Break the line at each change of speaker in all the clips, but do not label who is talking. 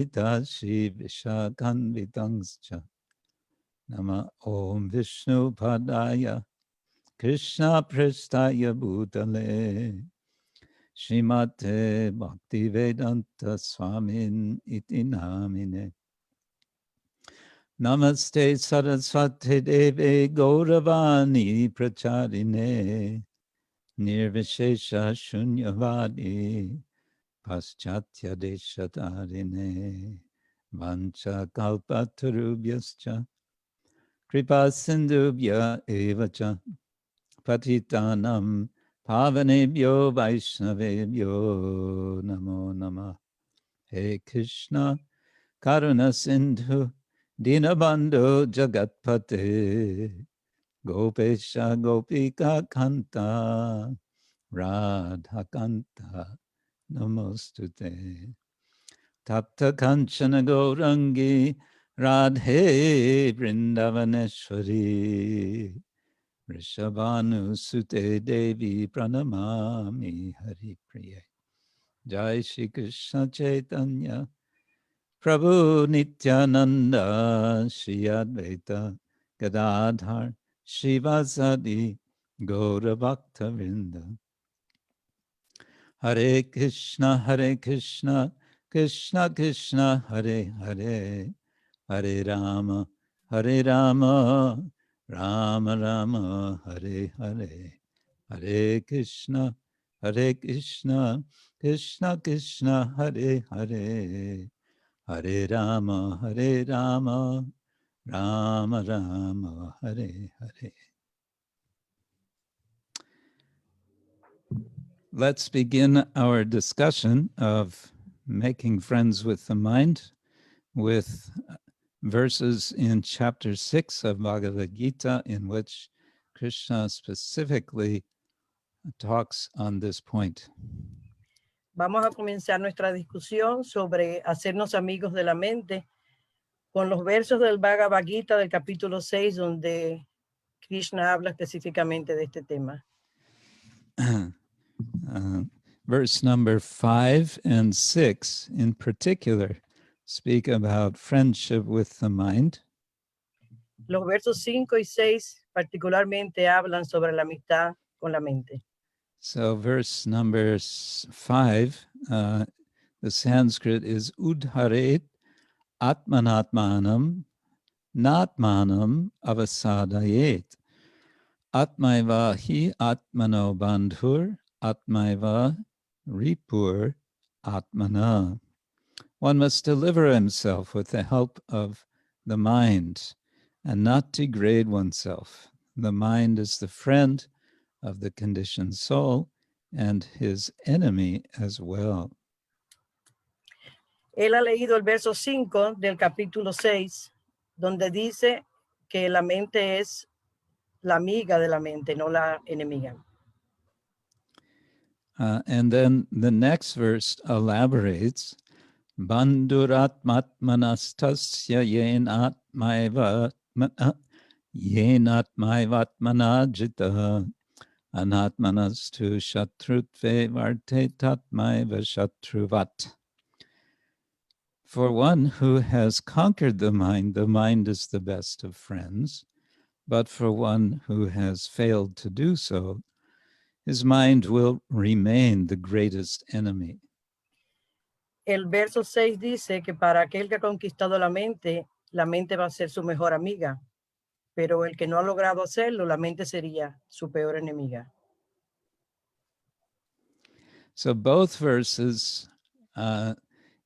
Tashi Vishakanvitangscha Nama Om Vishnu Padaya Krishna Prestaya Bhutale Shrimate Bhaktivedanta Swamin Iti Namine Namaste Saraswati Deve Gauravani Pracharine Nirvishesha Shunyavadi Paschatya Deshatarine Vancha Kalpatarubhyascha Kripa Sindhubhya Evacha Patitanam Pavanebhyo Vaishnavebhyo Namo Namah. He Krishna Karuna Sindhu Dinabandhu Jagatpate Gopesha Gopika Kanta Radha Kanta Namostute Tapta Kanchana Gaurangi Radhe Vrindavaneshwari Rishabhanu Sute Devi Pranamami Hari Priye Jai Shri Krishna Chaitanya Prabhu Nityananda Shri Advaita Gadadhar Shivasadi Gaura Bhakta Vrinda Hare Krishna Krishna Krishna Hare Hare Hare Rama Rama Rama Hare Hare Hare Krishna Krishna Krishna Hare Hare Hare Rama Rama Rama Hare Hare. Let's begin our discussion of making friends with the mind with verses in chapter 6 of Bhagavad Gita, in which Krishna specifically talks on this point.
Vamos a comenzar nuestra discusión sobre hacernos amigos de la mente con los versos del Bhagavad Gita del capítulo 6, donde Krishna habla específicamente de este tema.
Verse number 5 and 6 in particular speak about friendship with the mind.
Los versos 5 y 6 particularmente hablan sobre la amistad con la mente.
So verse number 5, the Sanskrit is udharet atmanatmanam natmanam avasadayet atmaiva hi atmano bandhur atmaiva ripur atmana. One must deliver himself with the help of the mind and not degrade oneself. The mind is the friend of the conditioned soul and his enemy as well.
Él ha leído el verso 5 del capítulo 6, donde dice que la mente es la amiga de la mente, no la enemiga.
And then the next verse elaborates, Bandhuratmatmanastasya yenatmaivatmana jita anatmanastu shatrutve varte tatmaiva shatruvat. For one who has conquered the mind is the best of friends. But for one who has failed to do so, his mind will remain the greatest enemy.
El verso 6 dice que para aquel que ha conquistado la mente va a ser su mejor amiga. Pero el que no ha logrado hacerlo, la mente sería su peor enemiga.
So both verses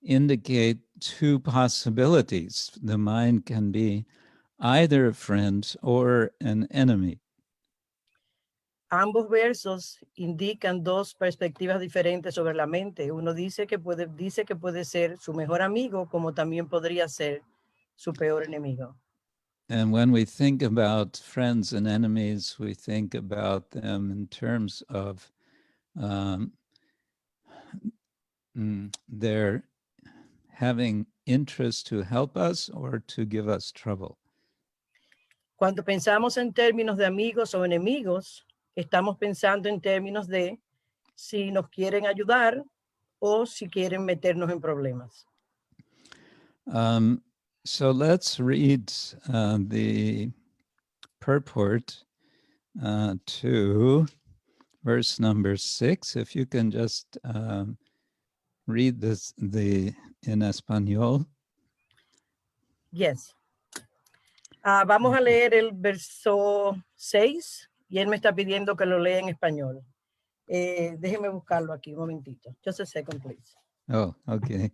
indicate two possibilities. The mind can be either a friend or an enemy.
Ambos versos indican dos perspectivas diferentes sobre la mente. Uno dice que puede ser su mejor amigo, como también podría ser su peor enemigo.
And when we think about friends and enemies, we think about them in terms of their having interest to help us or to give us trouble.
Cuando pensamos en términos de amigos o enemigos, estamos pensando en términos de si nos quieren ayudar o si quieren meternos en problemas.
So let's read the purport to verse number 6. If you can just read this in español.
Yes. Vamos a leer el verso 6 y él me está pidiendo que lo lea en español. Déjeme buscarlo aquí un momentito. Just a second, please.
Oh, okay.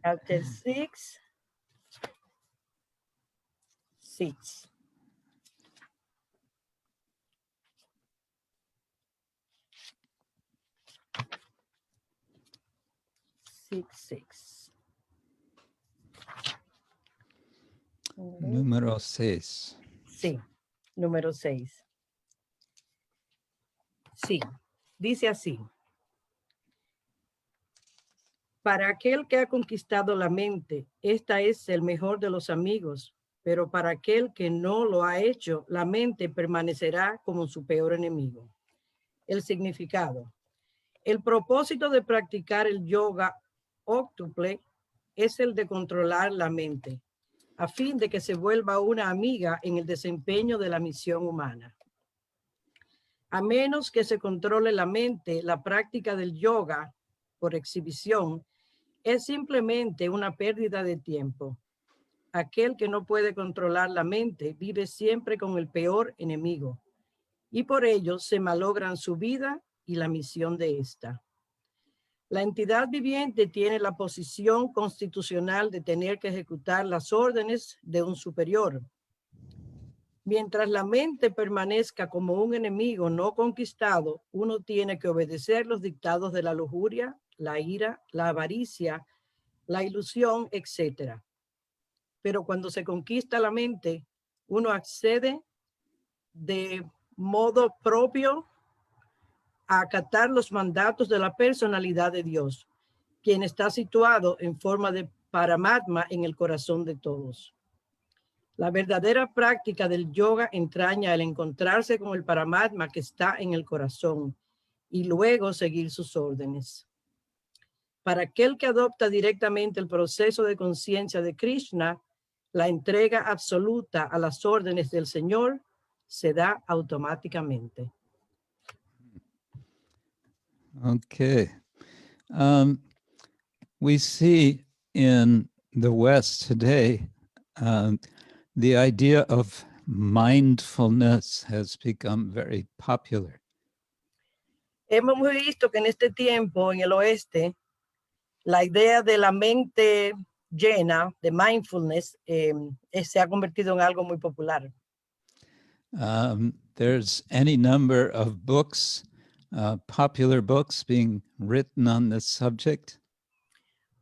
Chapter 6. 6.
Número 6.
Sí, número 6. Sí, dice así. Para aquel que ha conquistado la mente, esta es el mejor de los amigos, pero para aquel que no lo ha hecho, la mente permanecerá como su peor enemigo. El significado. El propósito de practicar el yoga óctuple es el de controlar la mente, a fin de que se vuelva una amiga en el desempeño de la misión humana. A menos que se controle la mente, la práctica del yoga, por exhibición, es simplemente una pérdida de tiempo. Aquel que no puede controlar la mente vive siempre con el peor enemigo, y por ello se malogran su vida y la misión de esta. La entidad viviente tiene la posición constitucional de tener que ejecutar las órdenes de un superior. Mientras la mente permanezca como un enemigo no conquistado, uno tiene que obedecer los dictados de la lujuria, la ira, la avaricia, la ilusión, etc. Pero cuando se conquista la mente, uno accede de modo propio a acatar los mandatos de la personalidad de Dios, quien está situado en forma de Paramatma en el corazón de todos. La verdadera práctica del yoga entraña el encontrarse con el Paramatma que está en el corazón y luego seguir sus órdenes. Para aquel que adopta directamente el proceso de conciencia de Krishna, la entrega absoluta a las órdenes del Señor se da automáticamente.
Okay. We see in the West today, the idea of mindfulness has become very popular.
Hemos visto que en este tiempo, en el oeste, la idea de la mente llena, de mindfulness, se ha convertido en algo muy popular.
There's any number of books, popular books being written on this subject.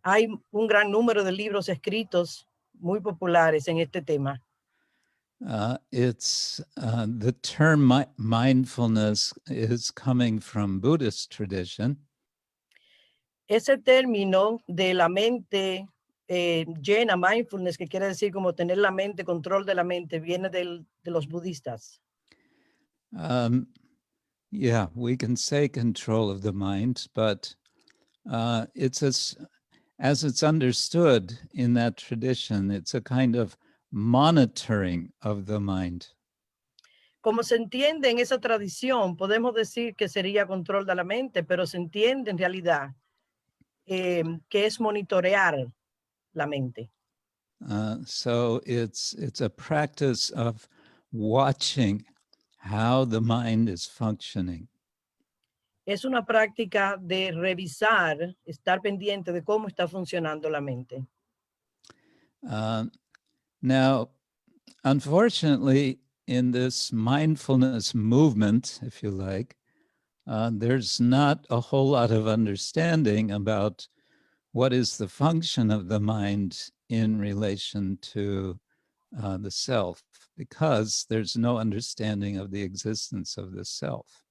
Hay un gran número de libros escritos muy populares en este tema.
The term mindfulness is coming from Buddhist tradition.
Ese término de la mente llena, mindfulness, que quiere decir como tener la mente, control de la mente, viene de los budistas.
Yeah, we can say control of the mind, but as it's understood in that tradition, it's a kind of monitoring of the mind.
Como se entiende en esa tradición, podemos decir que sería control de la mente, pero se entiende en realidad que es monitorear la mente.
So it's a practice of watching how the mind is functioning.
Es una práctica de revisar, estar pendiente de cómo está funcionando la mente.
Now, unfortunately, in this mindfulness movement, if you like, there's not a whole lot of understanding about what is the function of the mind in relation to the self, because there's no understanding of the existence of the self.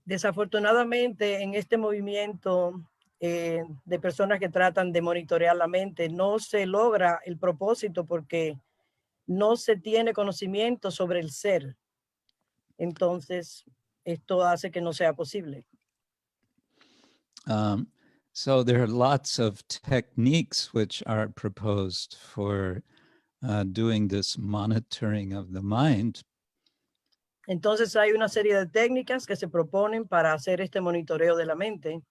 Desafortunadamente, en este movimiento de personas que tratan de monitorear la mente, no se logra el propósito porque no se tiene conocimiento sobre el ser. Entonces, esto hace que no sea posible.
So there are lots of techniques which are proposed for doing this monitoring of the mind.
Entonces hay una serie de técnicas que se proponen para hacer este monitoreo de la mente,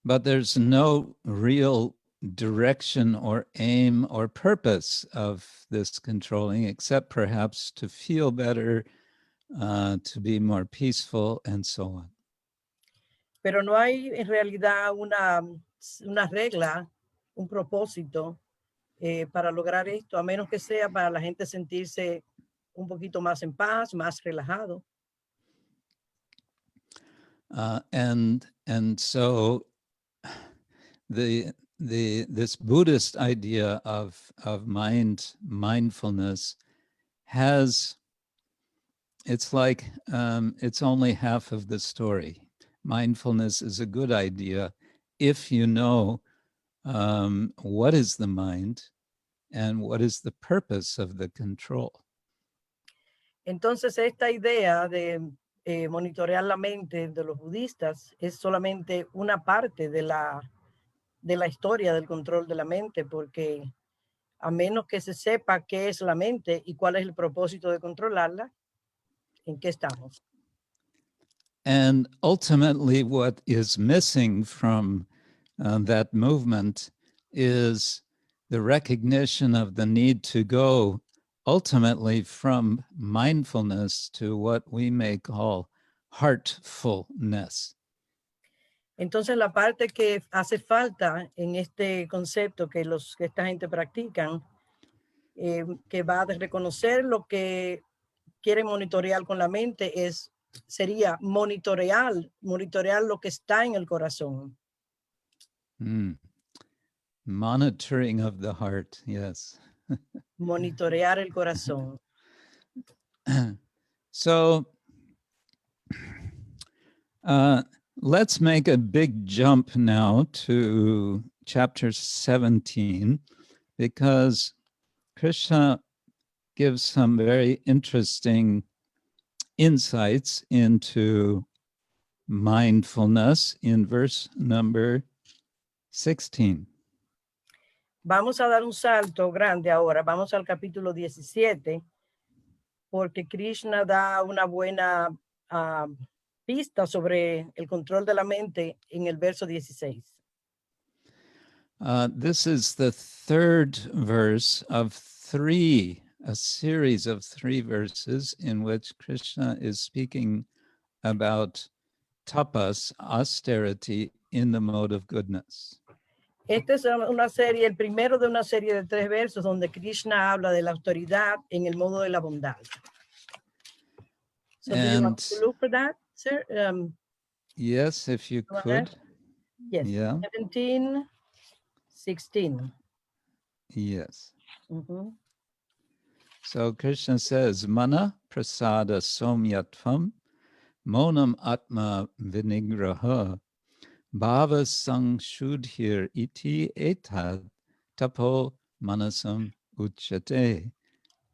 But there's no real direction or aim or purpose of this controlling, except perhaps to feel better, to be more peaceful, and so on.
pero no hay en realidad una regla, un propósito para lograr esto, a menos que sea para la gente sentirse un poquito más en paz, más relajado.
And so this Buddhist idea of mindfulness has, it's like it's only half of the story. Mindfulness is a good idea if you know what is the mind and what is the purpose of the control.
Entonces esta idea de monitorear la mente de los budistas es solamente una parte de la historia del control de la mente, porque a menos que se sepa qué es la mente y cuál es el propósito de controlarla, ¿en qué estamos?
And ultimately, what is missing from that movement is the recognition of the need to go ultimately from mindfulness to what we may call heartfulness.
Entonces la parte que hace falta en este concepto que esta gente practican, que va a reconocer lo que quieren monitorear con la mente, sería monitorear lo que está en el corazón.
Monitoring of the heart, yes.
Monitorear el corazón.
So let's make a big jump now to chapter 17, because Krishna gives some very interesting insights into mindfulness in verse number 16.
Vamos a dar un salto grande ahora. Vamos al capítulo 17, porque Krishna da una buena pista sobre el control de la mente en el verso 16.
This is the third verse of a series of three verses in which Krishna is speaking about tapas, austerity in the mode of goodness.
Esta es el primero de una serie de 3 versos donde Krishna habla de la autoridad en el modo de la bondad. So do you want to look for that, sir?
Yes, if you could.
Yes, yeah. 17, 16.
Yes. So Krishna says, Mana prasada somyatvam, monam atma vinigraha, bhava sangshudhir iti etad, tapo manasam uchate.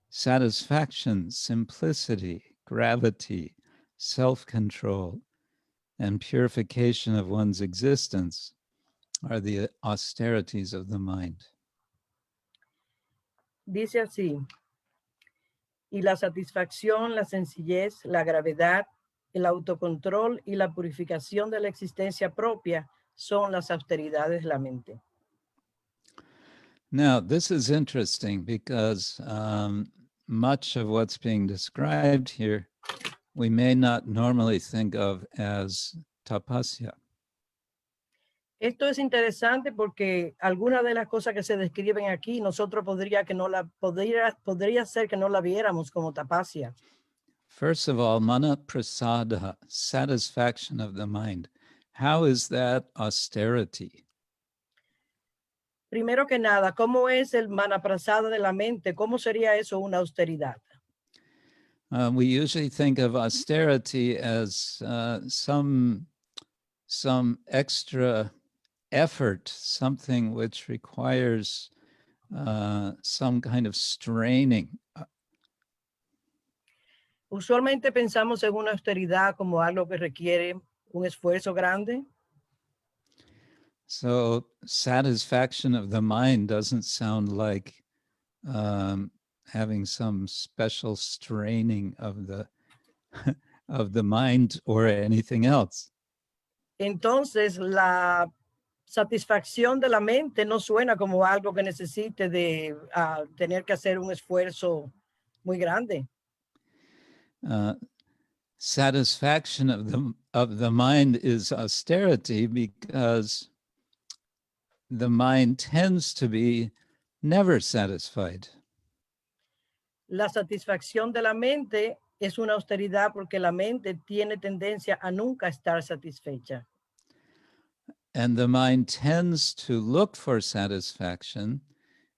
Satisfaction, simplicity, gravity, self-control, and purification of one's existence are the austerities of the mind.
Dice así: y la satisfacción, la sencillez, la gravedad, el autocontrol y la purificación de la existencia propia son las austeridades de la mente.
Now, this is interesting because much of what's being described here we may not normally think of as tapasya.
Esto es interesante porque algunas de las cosas que se describen aquí, nosotros podría ser que no la viéramos como tapasya.
First of all, mana prasada, satisfaction of the mind. How is that austerity?
Primero que nada, ¿cómo es el manaprasada de la mente? ¿Cómo sería eso una austeridad?
We usually think of austerity as some extra effort, something which requires some kind of straining.
Usualmente pensamos en una austeridad como algo que requiere un esfuerzo grande.
So satisfaction of the mind doesn't sound like having some special straining of the of the mind or anything else.
Entonces, la satisfacción de la mente no suena como algo que necesite de tener que hacer un esfuerzo muy grande.
Satisfaction of the mind is austerity because the mind tends to be never satisfied.
La satisfacción de la mente es una austeridad porque la mente tiene tendencia a nunca estar satisfecha.
And the mind tends to look for satisfaction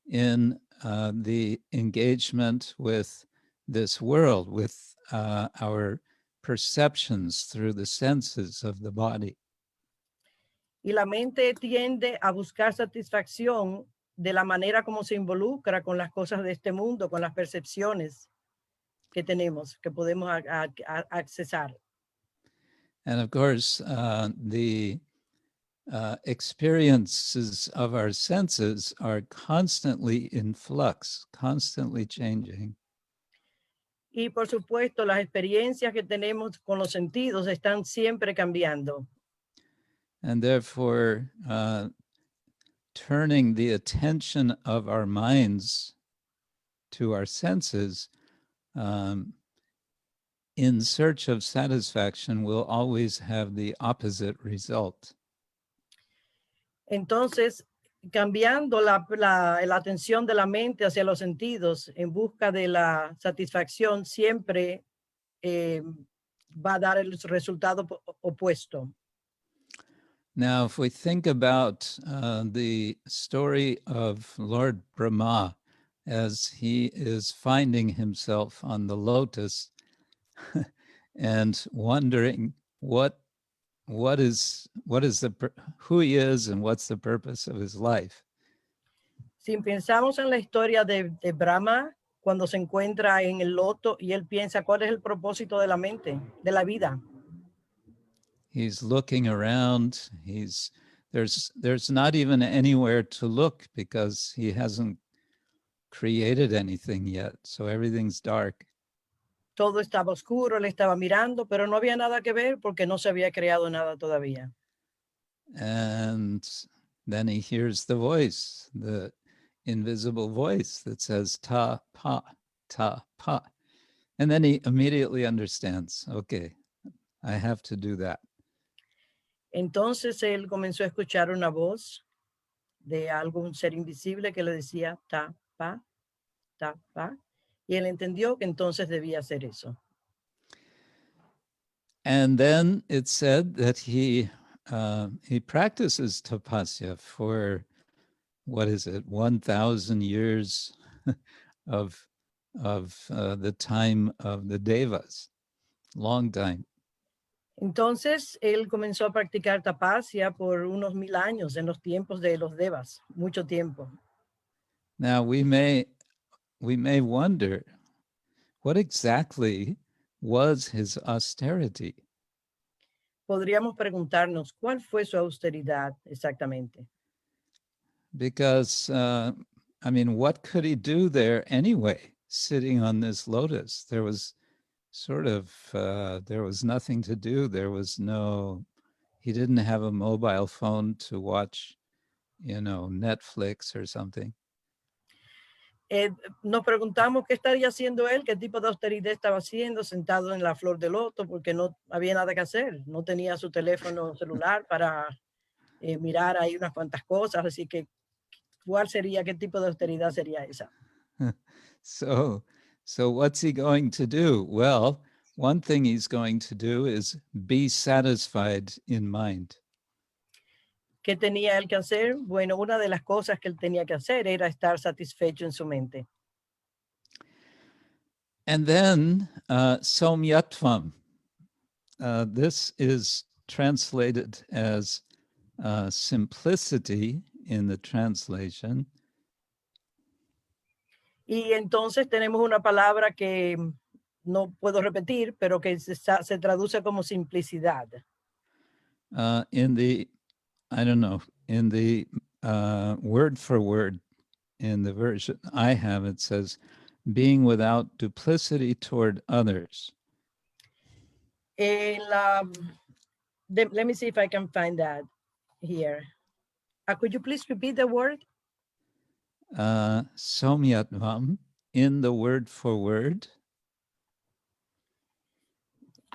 in the engagement with this world, with our perceptions through the senses of the body.
Y la mente tiende a buscar satisfacción de la manera como se involucra con las cosas de este mundo, con las percepciones que tenemos, que podemos accesar.
And of course, the experiences of our senses are constantly in flux, constantly changing.
Y por supuesto, las experiencias que tenemos con los sentidos están siempre cambiando.
And therefore, turning the attention of our minds to our senses in search of satisfaction will always have the opposite result.
Entonces, cambiando la atención de la mente hacia los sentidos en busca de la satisfacción siempre va a dar el resultado opuesto.
Now, if we think about the story of Lord Brahma as he is finding himself on the lotus and wondering who he is and what's the purpose of his life.
Si pensamos en la historia de Brahma, cuando se encuentra en el loto y él piensa cuál es el propósito de la mente, de la vida.
He's looking around. There's not even anywhere to look because he hasn't created anything yet. So everything's dark.
Todo estaba oscuro, él estaba mirando, pero no había nada que ver porque no se había creado nada todavía.
And then he hears the voice, the invisible voice that says ta pa, ta pa. And then he immediately understands, okay, I have to do that.
Entonces él comenzó a escuchar una voz de algún ser invisible que le decía ta pa, y él entendió que entonces debía hacer eso.
And then it said that he practices tapasya for, 1,000 years of the time of the devas, long time.
Entonces él comenzó a practicar tapasya por unos 1000 años en los tiempos de los devas, mucho tiempo.
Now we may wonder, what exactly was his austerity?
Podríamos preguntarnos cuál fue su austeridad exactamente.
Because what could he do there anyway, sitting on this lotus? There was there was nothing to do. He didn't have a mobile phone to watch, Netflix or something.
Nos preguntamos qué estaría haciendo él, qué tipo de austeridad estaba haciendo sentado en la flor de loto, porque no había nada que hacer. No tenía su teléfono celular para mirar ahí unas cuantas cosas. Así que, ¿qué tipo de austeridad sería esa?
So what's he going to do? Well, one thing he's going to do is be satisfied in mind.
¿Qué tenía él que hacer? Bueno, una de las cosas que él tenía que hacer era estar satisfecho en su mente.
And then somyatvam. This is translated as simplicity in the translation.
Y entonces tenemos una palabra que no puedo repetir, pero que se traduce como simplicidad.
In the I don't know, in the word for word, in the version I have, it says, being without duplicity toward others.
Let me see if I can find that here. Could you please repeat the word?
Somyatvam, in the word for word.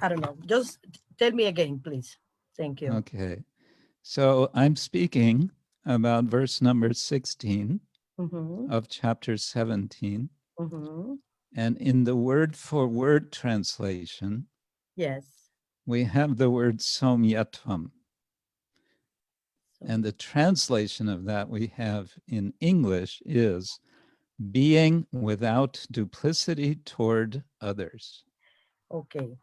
I don't know. Just tell me again, please. Thank you.
Okay. So I'm speaking about verse number 16 of chapter 17. And in the word for word translation,
Yes.
we have the word somyatvam. And the translation of that we have in English is being without duplicity toward others.
Ok.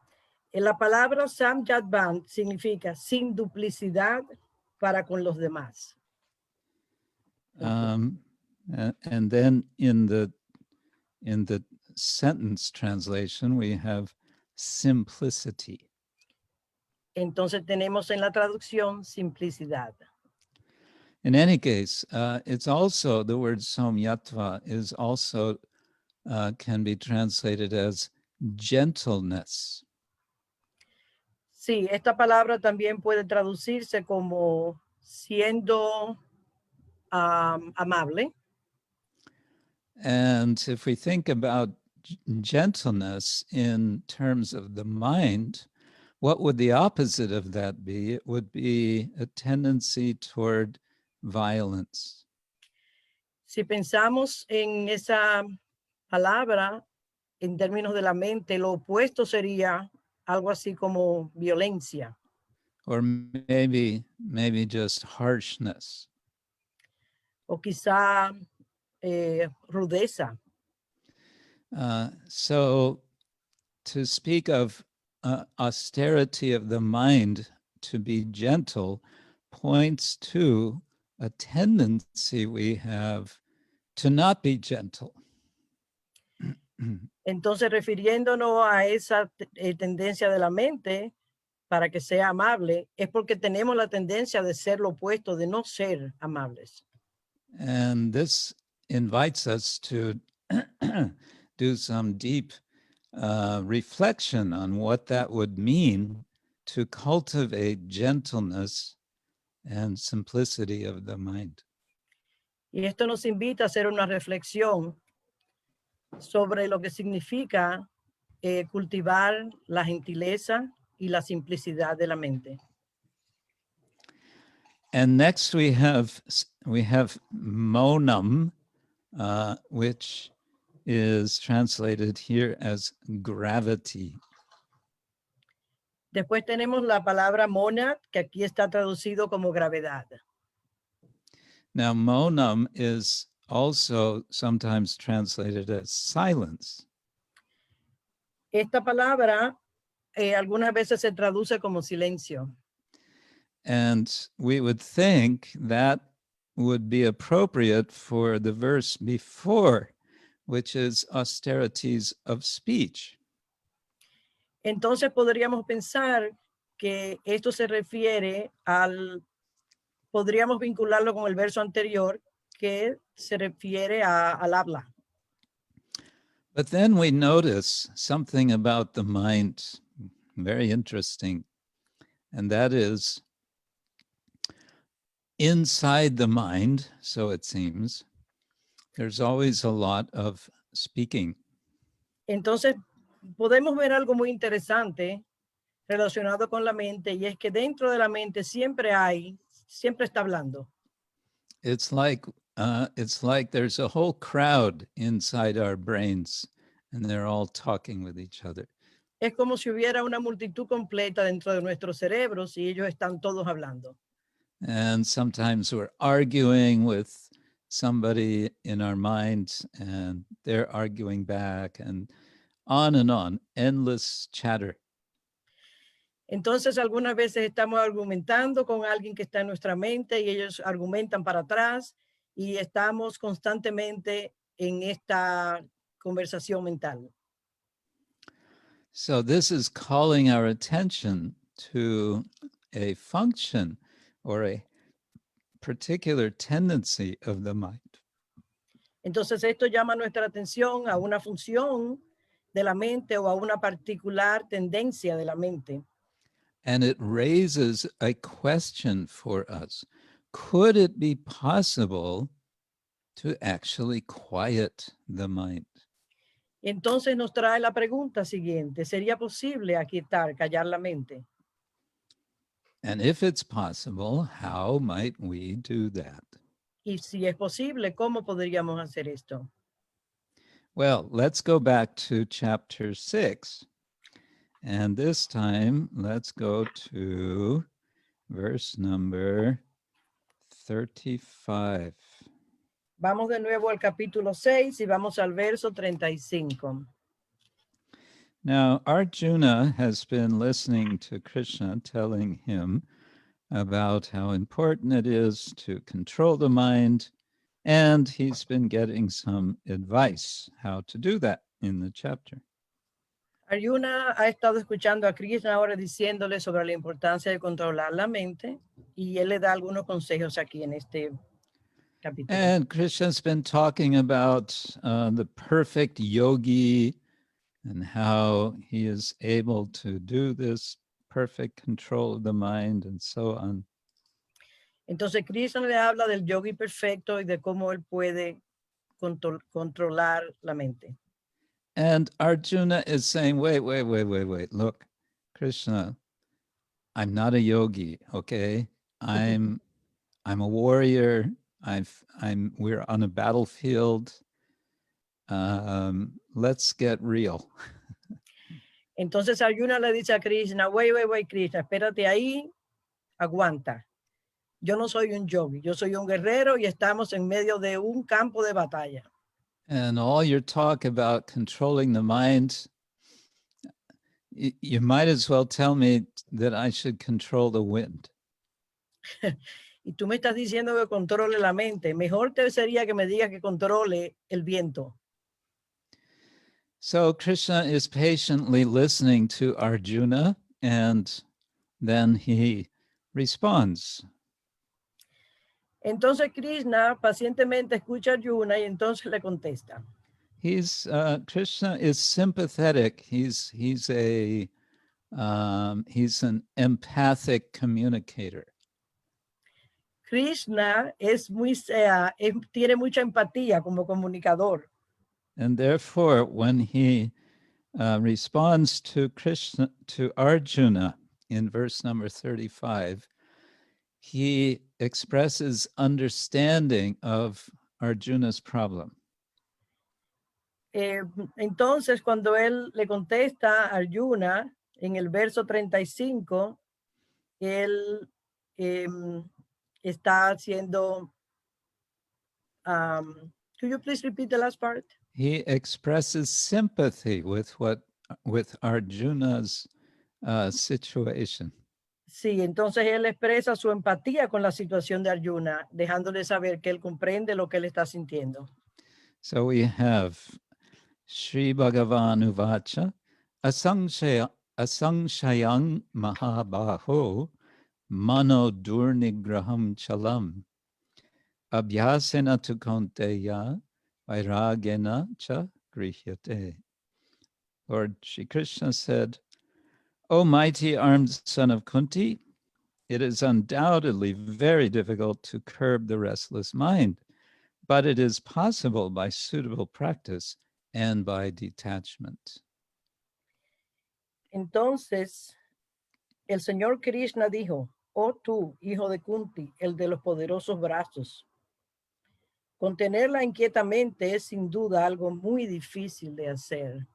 La palabra samyatvam significa sin duplicidad para con los demás.
And then in the sentence translation, we have simplicity.
Entonces tenemos en la traducción simplicidad.
In any case, it's also, the word somyatva is also, can be translated as gentleness.
Sí, esta palabra también puede traducirse como siendo amable.
And if we think about gentleness in terms of the mind, what would the opposite of that be? It would be a tendency toward violence.
Si pensamos en esa palabra en términos de la mente, lo opuesto sería algo así como violencia.
Or maybe just harshness.
O quizá rudeza.
So to speak of austerity of the mind, to be gentle, points to a tendency we have to not be gentle.
Entonces, refiriéndonos a esa tendencia de la mente para que sea amable, es porque tenemos la tendencia de ser lo opuesto, de no ser amables.
And this invites us to do some deep reflection on what that would mean to cultivate gentleness and simplicity of the mind.
Y esto nos invita a hacer una reflexión sobre lo que significa cultivar la gentileza y la simplicidad de la mente.
And next we have monam, which is translated here as gravity.
Después tenemos la palabra monad, que aquí está traducido como gravedad.
Now, monam is also sometimes translated as silence.
Esta palabra algunas veces se traduce como silencio.
And we would think that would be appropriate for the verse before, which is austerities of speech.
Entonces podríamos pensar que esto se refiere podríamos vincularlo con el verso anterior que se refiere al habla.
But then we notice something about the mind, very interesting, and that is inside the mind, so it seems, there's always a lot of speaking.
Entonces podemos ver algo muy interesante relacionado con la mente, y es que dentro de la mente siempre está hablando.
It's like there's a whole crowd inside our brains, and they're all talking with each other.
Es como si hubiera una multitud completa dentro de nuestros cerebros y ellos están todos hablando.
And sometimes we're arguing with somebody in our minds, and they're arguing back, and on, endless chatter.
Entonces, algunas veces estamos argumentando con alguien que está en nuestra mente y ellos argumentan para atrás y estamos constantemente en esta conversación mental.
So this is calling our attention to a function or particular tendency of the mind.
Entonces esto llama nuestra atención a una función de la mente o a una particular tendencia de la mente.
And it raises a question for us. Could it be possible to actually quiet the mind?
Entonces nos trae la pregunta siguiente: ¿sería posible aquietar, callar la mente?
And if it's possible, how might we do that?
Y si es posible, ¿cómo podríamos hacer esto?
Well, let's go back to chapter 6. And this time, let's go to verse number 35.
Vamos de nuevo al capítulo 6 y vamos al verso 35.
Now, Arjuna has been listening to Krishna telling him about how important it is to control the mind, and he's been getting some advice how to do that in the chapter.
Arjuna ha estado escuchando a Krishna ahora diciéndole sobre la importancia de controlar la mente, y él le da algunos consejos aquí en este capítulo.
And Krishna's been talking about the perfect yogi and how he is able to do this perfect control of the mind and so on.
Entonces Krishna le habla del yogi perfecto y de cómo él puede controlar la mente.
And Arjuna is saying, wait, look, Krishna, I'm not a yogi, okay? I'm a warrior. We're on a battlefield. Let's get real.
Entonces Arjuna le dice a Krishna: wait, Krishna, espérate ahí, aguanta. Yo no soy un yogi, yo soy un guerrero y estamos en medio de un campo de batalla.
And all your talk about controlling the mind, you might as well tell me that I should control the wind.
Y tú me estás diciendo que controle la mente. Mejor te sería que me digas que controle el viento.
So Krishna is patiently listening to Arjuna, and then he responds.
Entonces Krishna pacientemente escucha a Arjuna y entonces le contesta.
Krishna is sympathetic. He's an empathic communicator.
Krishna tiene mucha empatía como comunicador.
And therefore, when he responds to Arjuna in verse number 35, he expresses understanding of Arjuna's problem.
Entonces, cuando él le contesta a Arjuna en el verso 35, él está haciendo. Could you please repeat the last part?
He expresses sympathy with Arjuna's situation.
Sí, entonces él expresa su empatía con la situación de Arjuna, dejándole saber que él comprende lo que él está sintiendo.
So we have Sri Bhagavan Uvacha Asangshayang Mahabaho Mano Durnigraham Chalam Abhyasena tu Kaunteya Vairagena cha Grihyate. Lord Shri Krishna said, O mighty armed son of Kunti, it is undoubtedly very difficult to curb the restless mind, but it is possible by suitable practice and by detachment.
Entonces, el Señor Krishna dijo: oh tú, hijo de Kunti, el de los poderosos brazos, contenerla inquietamente es sin duda algo muy difícil de hacer,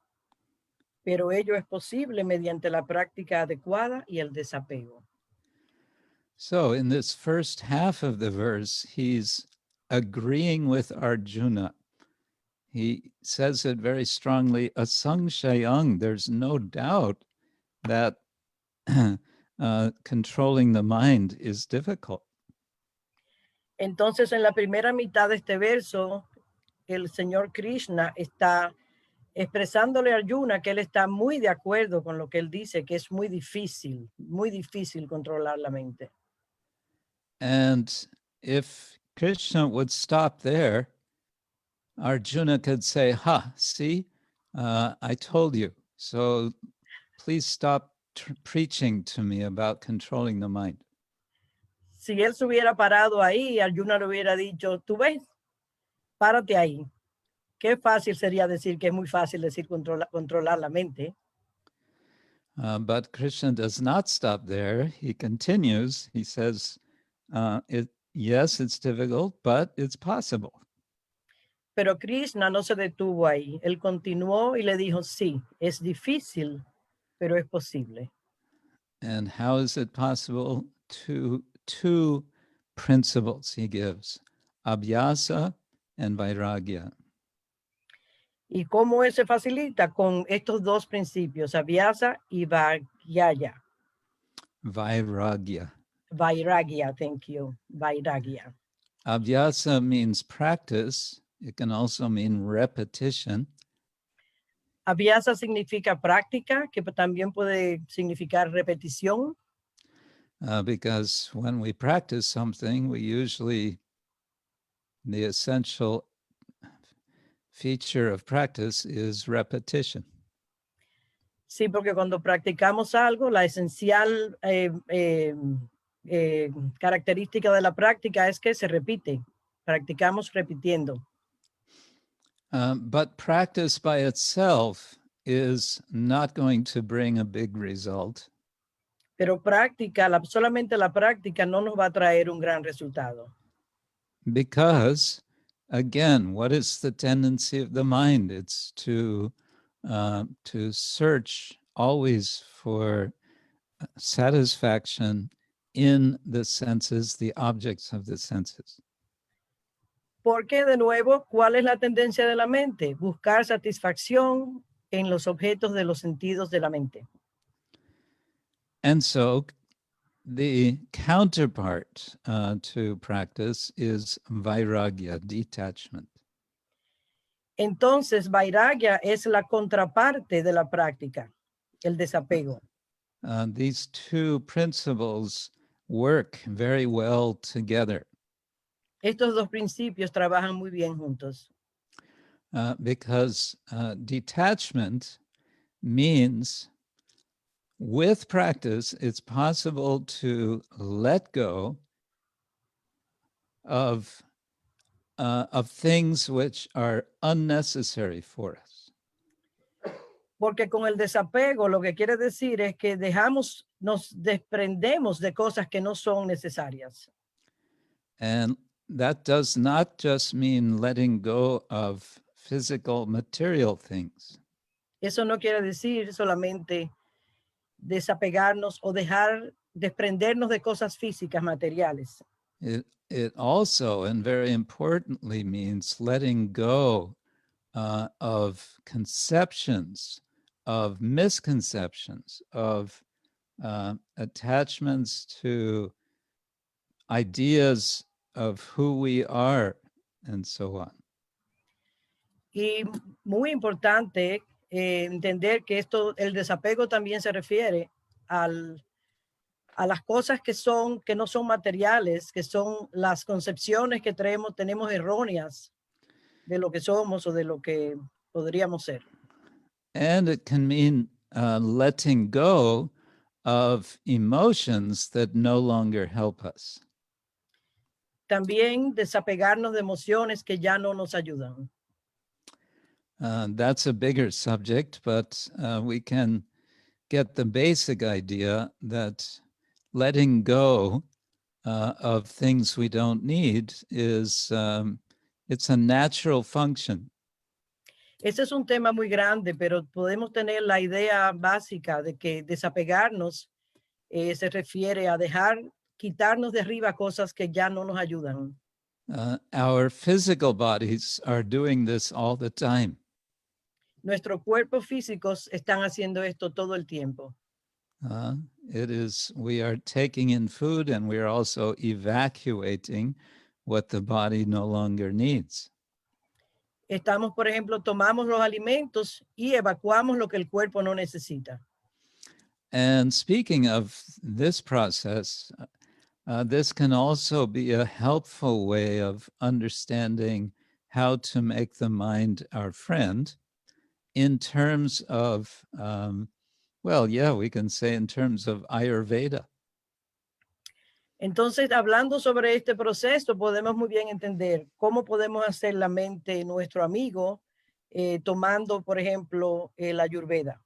pero ello es posible mediante la práctica adecuada y el desapego.
So in this first half of the verse, he's agreeing with Arjuna. He says it very strongly, asangshayang, there's no doubt that controlling the mind is difficult.
Entonces, en la primera mitad de este verso, el Señor Krishna está expresándole a Arjuna que él está muy de acuerdo con lo que él dice, que es muy difícil controlar la mente.
And if Krishna would stop there, Arjuna could say, ha, see, I told you. So please stop preaching to me about controlling the mind.
Si él se hubiera parado ahí, Arjuna le hubiera dicho, tú ves, párate ahí. Qué fácil sería decir que es muy fácil decir controlar la mente.
But Krishna does not stop there. He continues. He says, yes, it's difficult, but it's possible.
Pero Krishna no se detuvo ahí. Él continuó y le dijo, sí, es difícil, pero es posible.
And how is it possible? Two principles he gives, abhyasa and vairagya.
¿Y cómo él se facilita? Con estos dos principios, abhyasa y vairagya.
Vairagya.
Vairagya, thank you. Vairagya.
Abhyasa means practice. It can also mean repetition.
Abhyasa significa práctica, que también puede significar repetición.
Because when we practice something, we usually, the essential feature of practice is repetition.
Sí, porque cuando practicamos algo, la esencial característica de la práctica es que se repite. Practicamos repitiendo.
But practice by itself is not going to bring a big result.
Pero solamente la práctica no nos va a traer un gran resultado.
Because, again, what is the tendency of the mind? It's to search always for satisfaction in the senses, the objects of the senses.
Porque, de nuevo, ¿cuál es la tendencia de la mente? Buscar satisfacción en los objetos de los sentidos de la mente.
And so the counterpart to practice is vairagya, detachment.
Entonces, vairagya es la contraparte de la práctica, el desapego.
These two principles work very well together.
Estos dos principios trabajan muy bien juntos.
Because detachment means with practice, it's possible to let go of things which are unnecessary for us.
Porque con el desapego lo que quiere decir es que nos desprendemos de cosas que no son necesarias.
And that does not just mean letting go of physical material things.
Eso no quiere decir solamente desapegarnos o desprendernos de cosas físicas, materiales.
It also, and very importantly, means letting go of conceptions, of misconceptions, of attachments to ideas of who we are, and so on.
Y muy importante entender que el desapego también se refiere a las cosas que no son materiales, que son las concepciones que tenemos erróneas de lo que somos o de lo que podríamos ser.
And it can mean letting go of emotions that no longer help us.
También desapegarnos de emociones que ya no nos ayudan.
That's a bigger subject, but we can get the basic idea that letting go of things we don't need is it's a natural function.
Ese es un tema muy grande, pero podemos tener la idea básica de que desapegarnos se refiere a quitarnos de arriba cosas que ya no nos ayudan.
Our physical bodies are doing this all the time.
Nuestros cuerpos físicos están haciendo esto todo el tiempo.
We are taking in food and we are also evacuating what the body no longer needs.
Estamos, por ejemplo, tomamos los alimentos y evacuamos lo que el cuerpo no necesita.
And speaking of this process, This can also be a helpful way of understanding how to make the mind our friend in terms of, well, yeah, we can say in terms of Ayurveda.
Entonces, hablando sobre este proceso, podemos muy bien entender cómo podemos hacer la mente nuestro amigo, tomando, por ejemplo, la Ayurveda.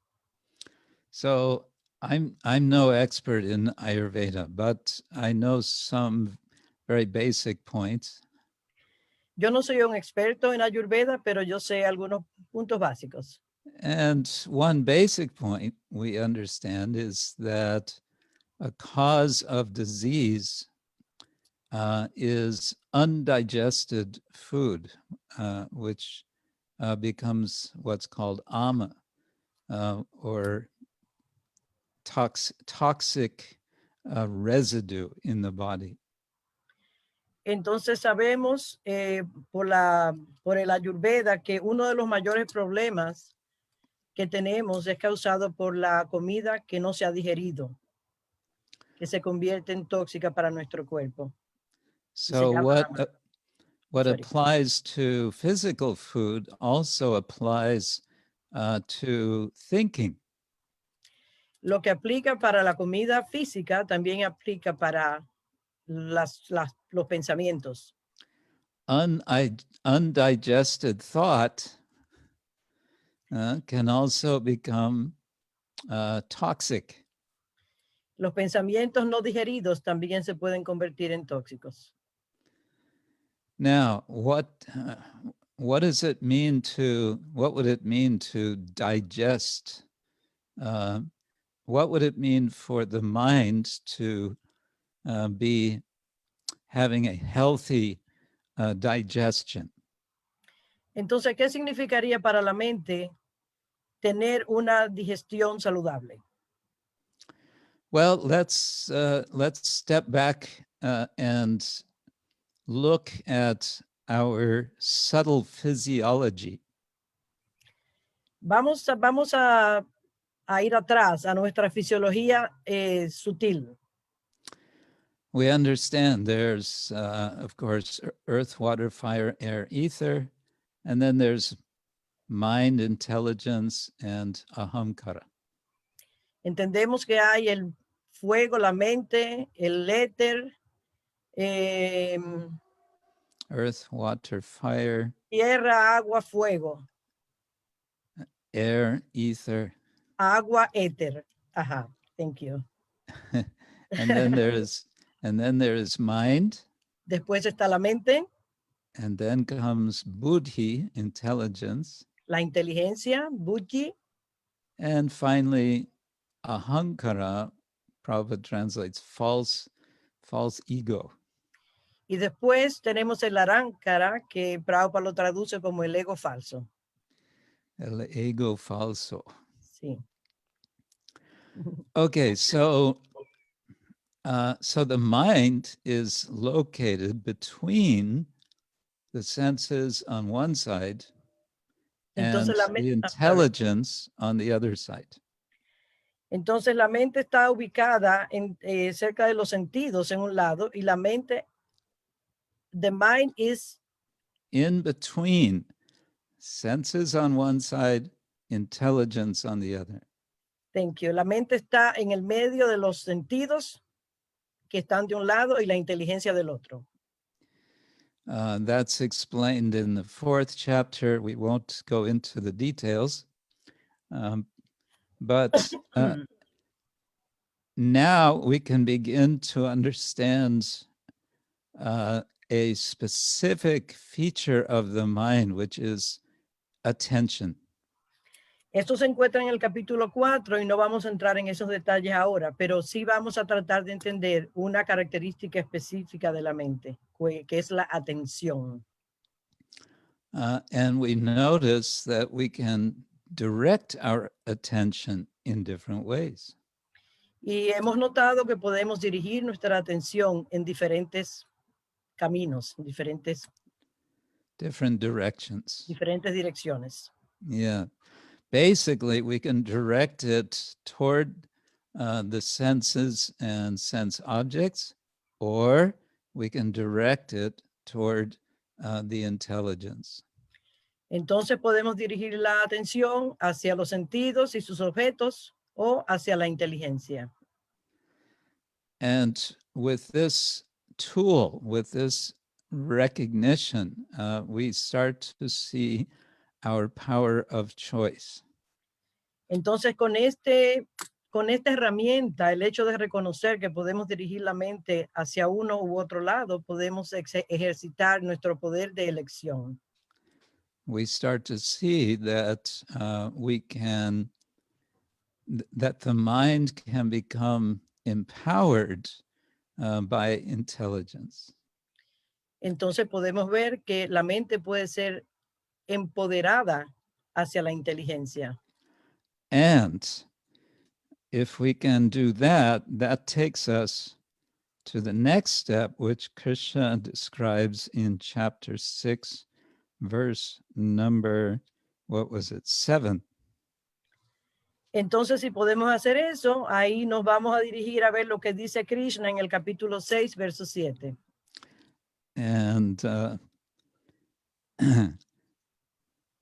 So I'm no expert in Ayurveda, but I know some very basic points.
Yo no soy un experto en Ayurveda, pero yo sé algunos puntos básicos.
And one basic point we understand is that a cause of disease is undigested food, which becomes what's called ama, or toxic residue in the body.
Entonces sabemos por el Ayurveda que uno de los mayores problemas que tenemos es causado por la comida que no se ha digerido, que se convierte en tóxica para nuestro cuerpo.
So what applies to physical food also applies to thinking.
Lo que aplica para la comida física también aplica para los pensamientos.
Undigested thought can also become toxic.
Los pensamientos no digeridos también se pueden convertir en tóxicos.
Now, what does it mean what would it mean to digest? What would it mean for the mind to be having a healthy digestion?
Entonces, ¿qué significaría para la mente tener una digestión saludable?
Well, let's step back and look at our subtle physiology.
Vamos a ir atrás a nuestra fisiología sutil.
We understand there's, of course, earth, water, fire, air, ether, and then there's mind, intelligence, and ahamkara.
Entendemos que hay el fuego, la mente, el éter,
Earth, water, fire,
tierra, agua, fuego.
air, ether.
Agua, éter. Ajá, thank you.
and then there is mind.
Después está la mente.
And then comes buddhi, intelligence.
La inteligencia, buddhi.
And finally, ahankara, Prabhupada translates false ego.
Y después tenemos el aránkara, que Prabhupada lo traduce como el ego falso.
El ego falso.
Sí.
Okay, so the mind is located between the senses on one side and the intelligence on the other side.
Entonces la mente está ubicada cerca de los sentidos en un lado y la mente, the mind is
in between senses on one side, intelligence on the other.
Thank you. La mente está en el medio de los sentidos que están de un lado y la inteligencia del otro.
That's explained in the 4th chapter. We won't go into the details, but now we can begin to understand a specific feature of the mind, which is attention.
Esto se encuentra en el capítulo 4 y no vamos a entrar en esos detalles ahora, pero sí vamos a tratar de entender una característica específica de la mente, que es la atención.
And we notice that we can direct our attention in different ways.
Y hemos notado que podemos dirigir nuestra atención en diferentes caminos,
different directions.
Diferentes direcciones.
Yeah. Basically, we can direct it toward the senses and sense objects. or we can direct it toward the intelligence.
Entonces podemos dirigir la atención hacia los sentidos y sus objetos o hacia la inteligencia.
And with this tool, with this recognition, we start to see our power of choice.
Entonces con esta herramienta, el hecho de reconocer que podemos dirigir la mente hacia uno u otro lado, podemos ejercitar nuestro poder de elección.
We start to see that that the mind can become empowered by intelligence.
Entonces podemos ver que la mente puede ser empoderada hacia la inteligencia.
And if we can do that, that takes us to the next step, which Krishna describes in chapter 6, verse number, 7.
Entonces, si podemos hacer eso, ahí nos vamos a dirigir a ver lo que dice Krishna en el capítulo 6, verso 7.
And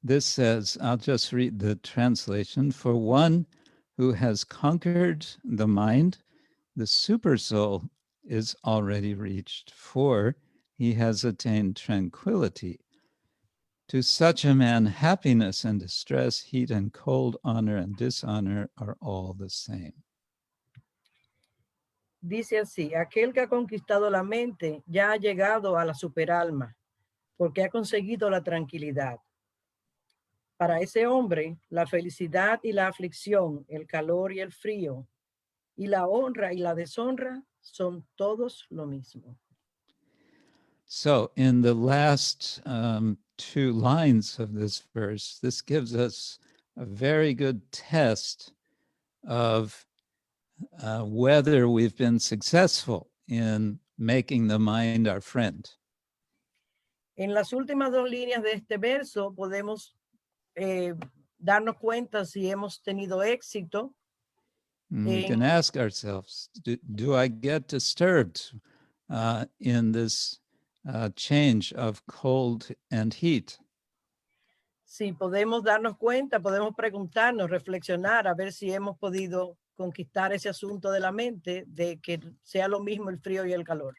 this says, I'll just read the translation. For one who has conquered the mind, the super soul is already reached, for he has attained tranquility. To such a man, happiness and distress, heat and cold, honor and dishonor are all the same.
Dice así, aquel que ha conquistado la mente ya ha llegado a la superalma, porque ha conseguido la tranquilidad. Para ese hombre, la felicidad y la aflicción, el calor y el frío, y la honra y la deshonra son todos lo mismo.
So in the last 2 lines of this verse, this gives us a very good test of whether we've been successful in making the mind our friend.
En las últimas 2 líneas de este verso podemos darnos cuenta si hemos tenido éxito.
We can ask ourselves, do I get disturbed in this change of cold and heat?
Si podemos darnos cuenta, podemos preguntarnos, reflexionar, a ver si hemos podido conquistar ese asunto de la mente, de que sea lo mismo el frío y el calor.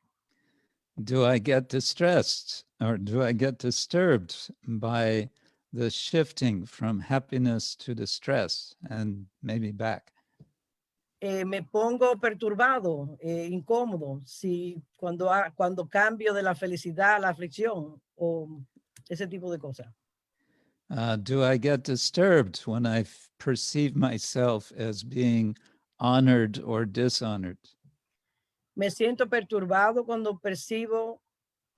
Do I get distressed or do I get disturbed by the shifting from happiness to distress and maybe back?
Me pongo perturbado, incómodo, si cuando cambio de la felicidad a la aflicción o ese tipo de cosas.
Do I get disturbed when I perceive myself as being honored or dishonored?
Me siento perturbado cuando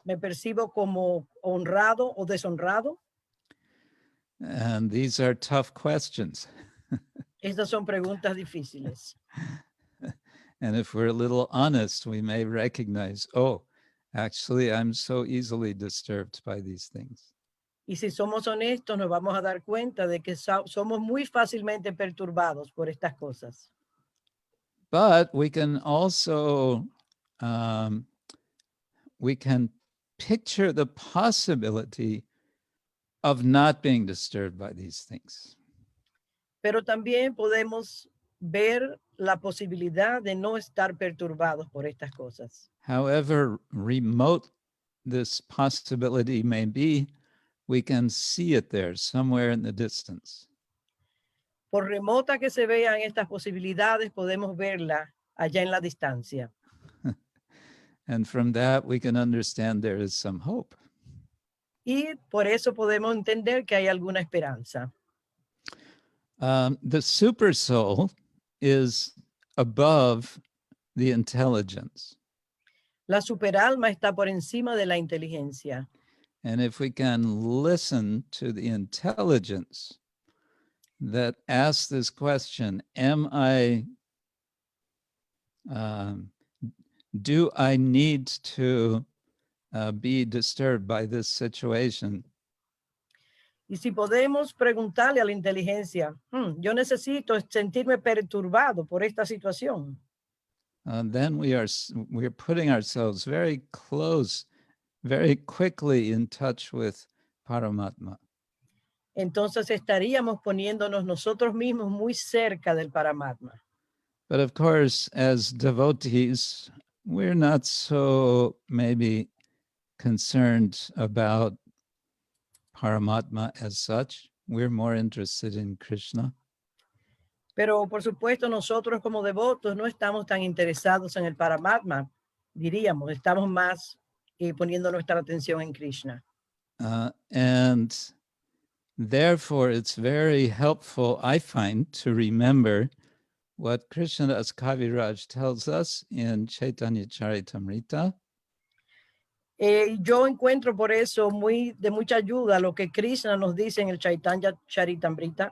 me percibo como honrado o deshonrado.
And these are tough questions.
Estas son preguntas difíciles.
And if we're a little honest, we may recognize, oh, actually, I'm so easily disturbed by these things.
Y si somos honestos, nos vamos a dar cuenta de que somos muy fácilmente perturbados por estas cosas.
But we can also, we can picture the possibility of not being disturbed by these things.
Pero también podemos ver la posibilidad de no estar perturbados por estas cosas.
However remote this possibility may be, we can see it there somewhere in the distance.
Por remota que se vean estas posibilidades, podemos verla allá en la distancia.
And from that, we can understand there is some hope.
Y por eso podemos entender que hay alguna esperanza.
The super soul is above the intelligence.
La superalma está por encima de la inteligencia.
And if we can listen to the intelligence that asks this question, do I need to be disturbed by this situation?
Y si podemos preguntarle a la inteligencia, yo necesito sentirme perturbado por esta situación.
then we're putting ourselves very close, very quickly in touch with Paramatma.
Entonces estaríamos poniéndonos nosotros mismos muy cerca del Paramatma.
But of course, as devotees, we're not so maybe concerned about Paramatma as such. We're more interested in Krishna.
Pero por supuesto nosotros como devotos no estamos tan interesados en el Paramatma, diríamos, estamos más poniendo nuestra atención en Krishna.
And therefore, it's very helpful, I find, to remember what Krishnadas Kaviraj tells us in Chaitanya Charitamrita.
Yo encuentro por eso de mucha ayuda lo que Krishna nos dice en el Chaitanya Charitamrita.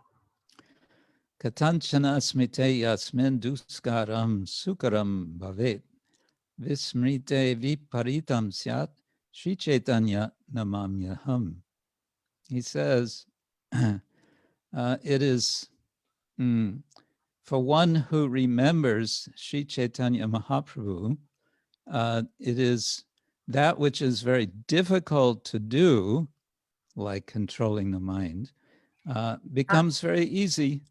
Katanchana smite yasmin duskaram sukaram bhavet vismrite viparitam syat Sri Chaitanya namamyaham. He says, it is for one who remembers Sri Chaitanya Mahaprabhu, it is that which is very difficult to do, like controlling the mind, becomes very easy.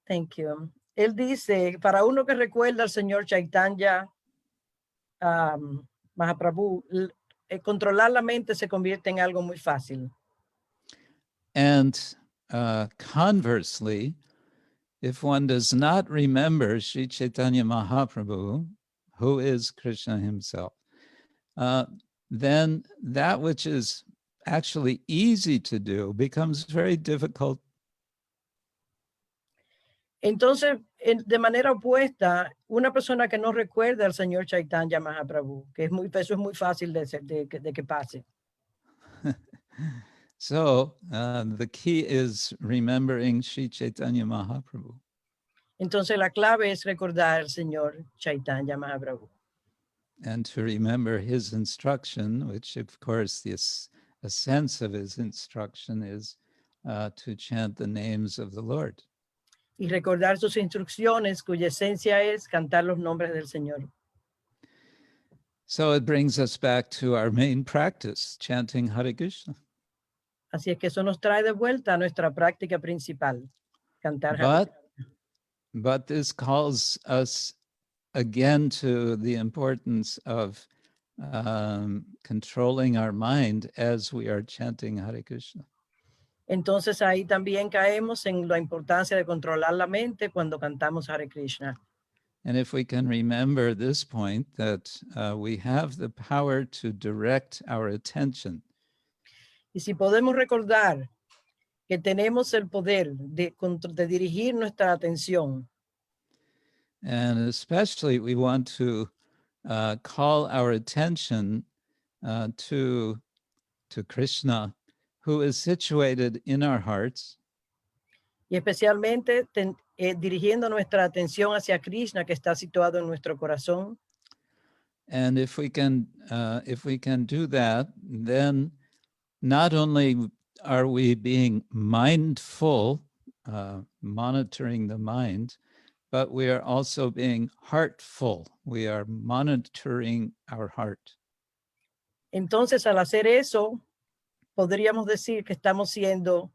Thank you. Él dice, para uno que recuerda al señor Chaitanya Mahaprabhu, controlar la mente se convierte en algo muy fácil.
And conversely, if one does not remember Sri Chaitanya Mahaprabhu, who is Krishna himself, then that which is actually easy to do becomes very difficult.
Entonces, de manera opuesta, una persona que no recuerda al señor Chaitanya Mahaprabhu, que eso es muy fácil de que pase.
So the key is remembering Sri Chaitanya Mahaprabhu.
Entonces la clave es recordar al señor Chaitanya Mahaprabhu.
And to remember his instruction, which of course a sense of his instruction is to chant the names of the Lord.
Y recordar sus instrucciones, cuya esencia es cantar los nombres del Señor.
So it brings us back to our main practice, chanting Hare Krishna.
Así es que eso nos trae de vuelta a nuestra práctica principal, cantar Hare Krishna.
But this calls us again to the importance of controlling our mind as we are chanting Hare Krishna.
Entonces ahí también caemos en la importancia de controlar la mente cuando cantamos Hare Krishna.
And if we can remember this point, that we have the power to direct our attention.
Y si podemos recordar que tenemos el poder de dirigir nuestra atención.
And especially we want to call our attention to Krishna, who is situated in our hearts.
Y especialmente dirigiendo nuestra atención hacia Krishna, que está situado en nuestro corazón.
And if we can do that, then not only are we being mindful, monitoring the mind, but we are also being heartful. We are monitoring our heart.
Entonces, al hacer eso, podríamos decir que estamos siendo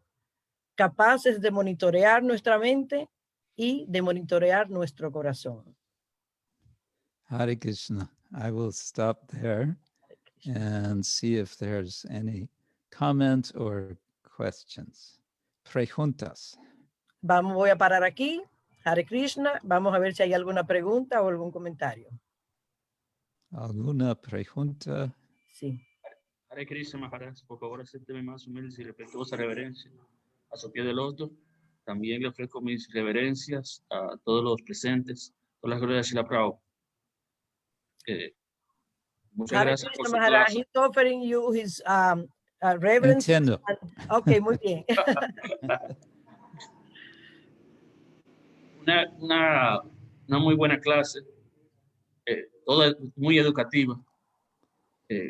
capaces de monitorear nuestra mente y de monitorear nuestro corazón.
Hare Krishna. I will stop there and see if there's any comment or questions. Preguntas.
Voy a parar aquí. Hare Krishna. Vamos a ver si hay alguna pregunta o algún comentario.
¿Alguna pregunta?
Sí.
Hare Krishna Maharaj, por favor, acépteme más humildes y respetuosa reverencia a su pie de loto. También le ofrezco mis reverencias a todos los presentes. Todas las glorias de Srila Prabhupada. Muchas
Hare
gracias por
Krishna
su
Maharaj,
clase.
he's offering you his reverence.
Entiendo.
Ok, muy bien.
una muy buena clase, toda muy educativa.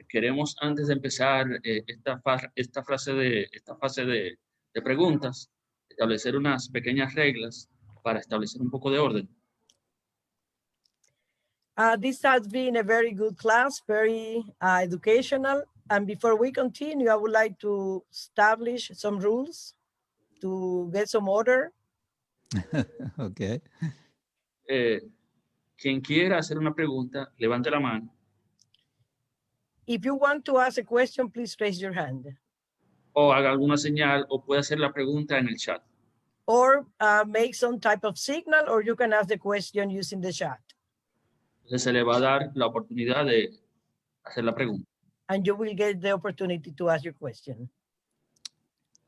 Queremos, antes de empezar esta fase de preguntas, establecer unas pequeñas reglas para establecer un poco de orden.
This has been a very good class, very educational. And before we continue, I would like to establish some rules to get some order.
Okay.
Quien quiera hacer una pregunta, levante la mano.
If you want to ask a question, please raise your hand.
O haga alguna señal o puede hacer la pregunta en el chat.
Or make some type of signal, or you can ask the question using the chat.
Entonces se le va a dar la oportunidad de hacer la pregunta.
And you will get the opportunity to ask your question.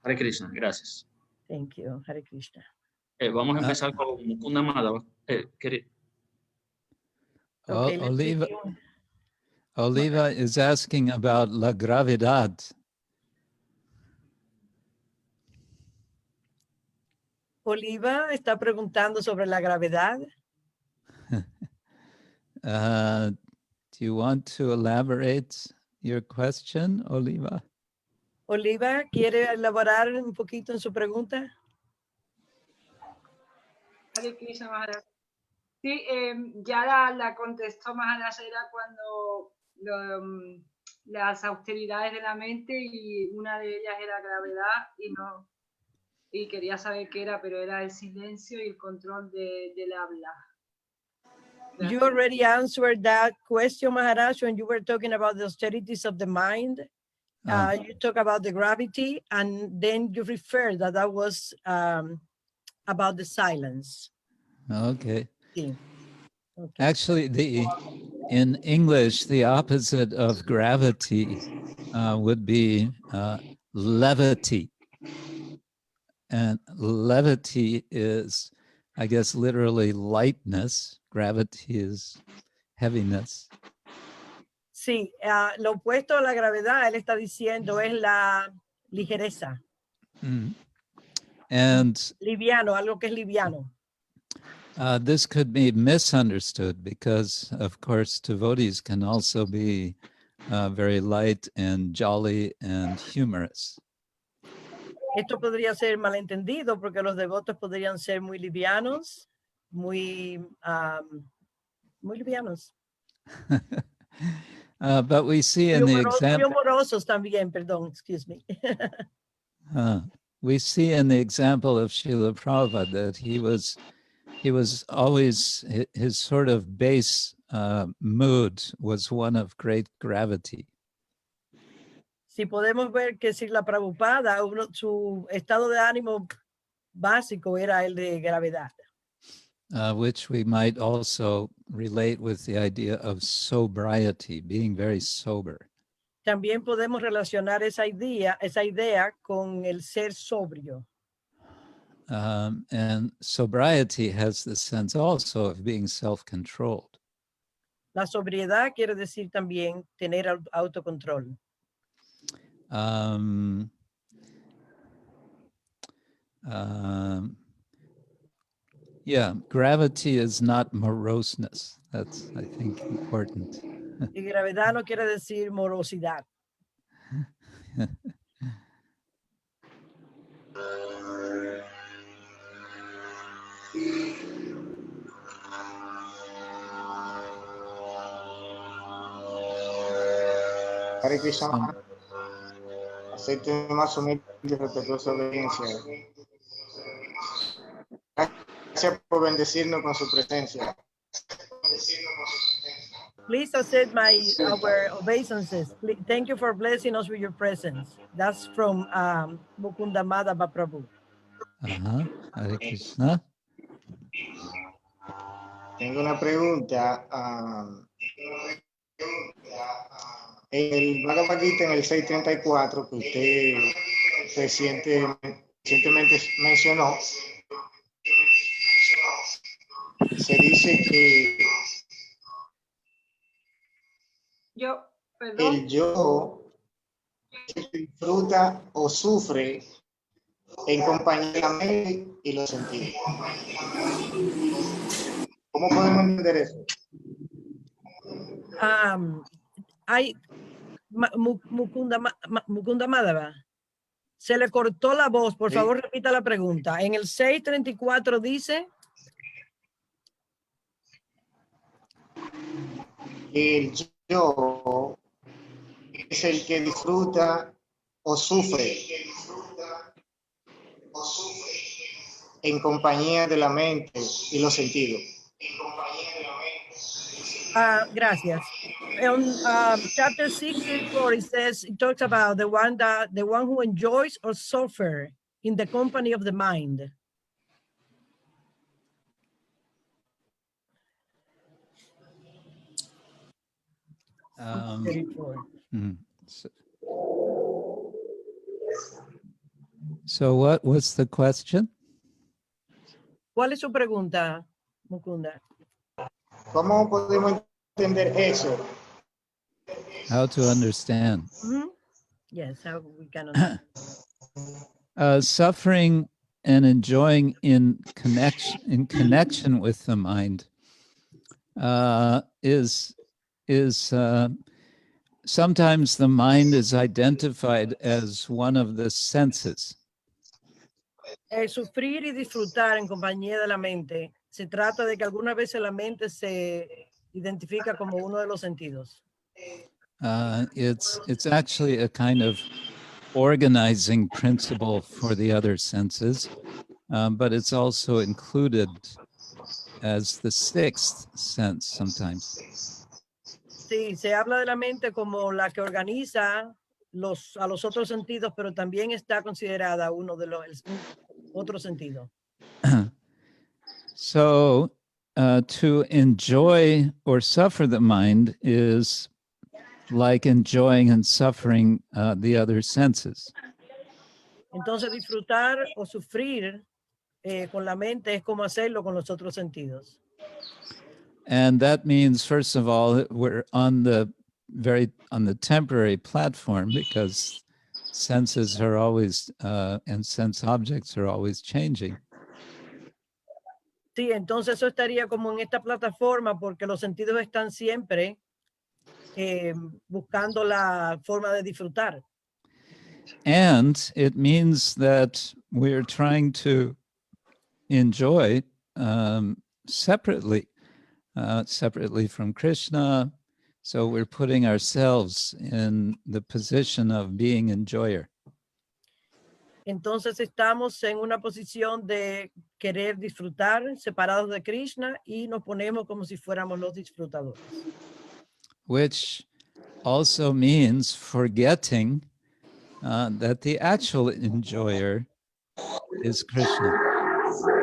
Hare Krishna, gracias.
Thank you, Hare Krishna.
Vamos a empezar con Mukunda Madhava.
Okay, let's
Oliva,
begin.
Oliva is asking about la gravedad.
Oliva está preguntando sobre la gravedad.
Do you want to elaborate your question, Oliva?
Oliva, ¿quiere elaborar un poquito en su pregunta?
Hare Krishna, Maharaj. Sí, ya la contestó Maharaj, era cuando las austeridades de la mente, y una de ellas era gravedad, y quería saber qué era, pero era el silencio y el control del habla.
You already answered that question, Maharaj, when you were talking about the austerities of the mind. You talk about the gravity, and then you referred that was about the silence.
Okay.
Sí. Okay.
Actually, in English, the opposite of gravity would be levity. And levity is, I guess, literally lightness. Gravity is heaviness.
Sí, lo opuesto a la gravedad, él está diciendo, es la ligereza.
And
Liviano, algo que es liviano.
this could be misunderstood because, of course, devotees can also be very light and jolly and humorous.
Esto podría ser malentendido porque los devotos podrían ser muy livianos, muy livianos.
But we see in the example.
Muy humorosos también, perdón, excuse me.
We see in the example of Srila Prabhupada that he was always, his sort of base mood was one of great gravity.
Si podemos ver que Srila Prabhupada, su estado de ánimo básico era el de gravedad.
Which we might also relate with the idea of sobriety, being very sober.
También podemos relacionar esa idea con el ser sobrio.
And sobriety has the sense also of being self-controlled.
La sobriedad quiere decir también tener autocontrol. Yeah, gravity is not moroseness. That's, I think, important. Y gravedad no quiere decir morosidad.
Hare Krishna. Acepto más humilde y respetuosa obediencia. Gracias por bendecirnos con su presencia.
Please accept our obeisances. Thank you for blessing us with your presence. That's from Mukunda Madhava Prabhu.
Hare Krishna.
Tengo una pregunta. El Bhagavad Gita en el 634 que usted recientemente mencionó, se dice que el yo disfruta o sufre en compañía de la mente y los sentidos. ¿Cómo podemos entender eso?
Hay Mukunda Madhava. Se le cortó la voz. Por favor, repita la pregunta. En el 634 dice.
que el yo es el que disfruta o sufre en compañía de la mente y los sentidos.
Gracias. On chapter 64, it talks about the one who enjoys or suffers in the company of the mind.
So what was the question?
¿Cuál es su pregunta, Mukunda?
¿Cómo podemos entender eso?
How to understand?
Yes, how we can understand.
Suffering and enjoying in connection with the mind is sometimes the mind is identified as one of the senses.
Sufrir y disfrutar en compañía de la mente. Se trata de que algunas veces la mente se identifica como uno de los sentidos.
It's actually a kind of organizing principle for the other senses, but it's also included as the sixth sense sometimes.
Sí, se habla de la mente como la que organiza a los otros sentidos, pero también está considerada uno de los otro sentido.
So to enjoy or suffer the mind is like enjoying and suffering the other senses.
Entonces disfrutar o sufrir con la mente es como hacerlo con los otros sentidos.
And that means, first of all, we're on the temporary platform because senses are always and sense objects are always changing.
Sí, entonces eso estaría como en esta plataforma porque los sentidos están siempre buscando la forma de disfrutar.
And it means that we're trying to enjoy separately from Krishna. So we're putting ourselves in the position of being enjoyer.
Entonces estamos en una posición de querer disfrutar separados de Krishna y nos ponemos como si fuéramos los disfrutadores.
Which also means forgetting that the actual enjoyer is Krishna.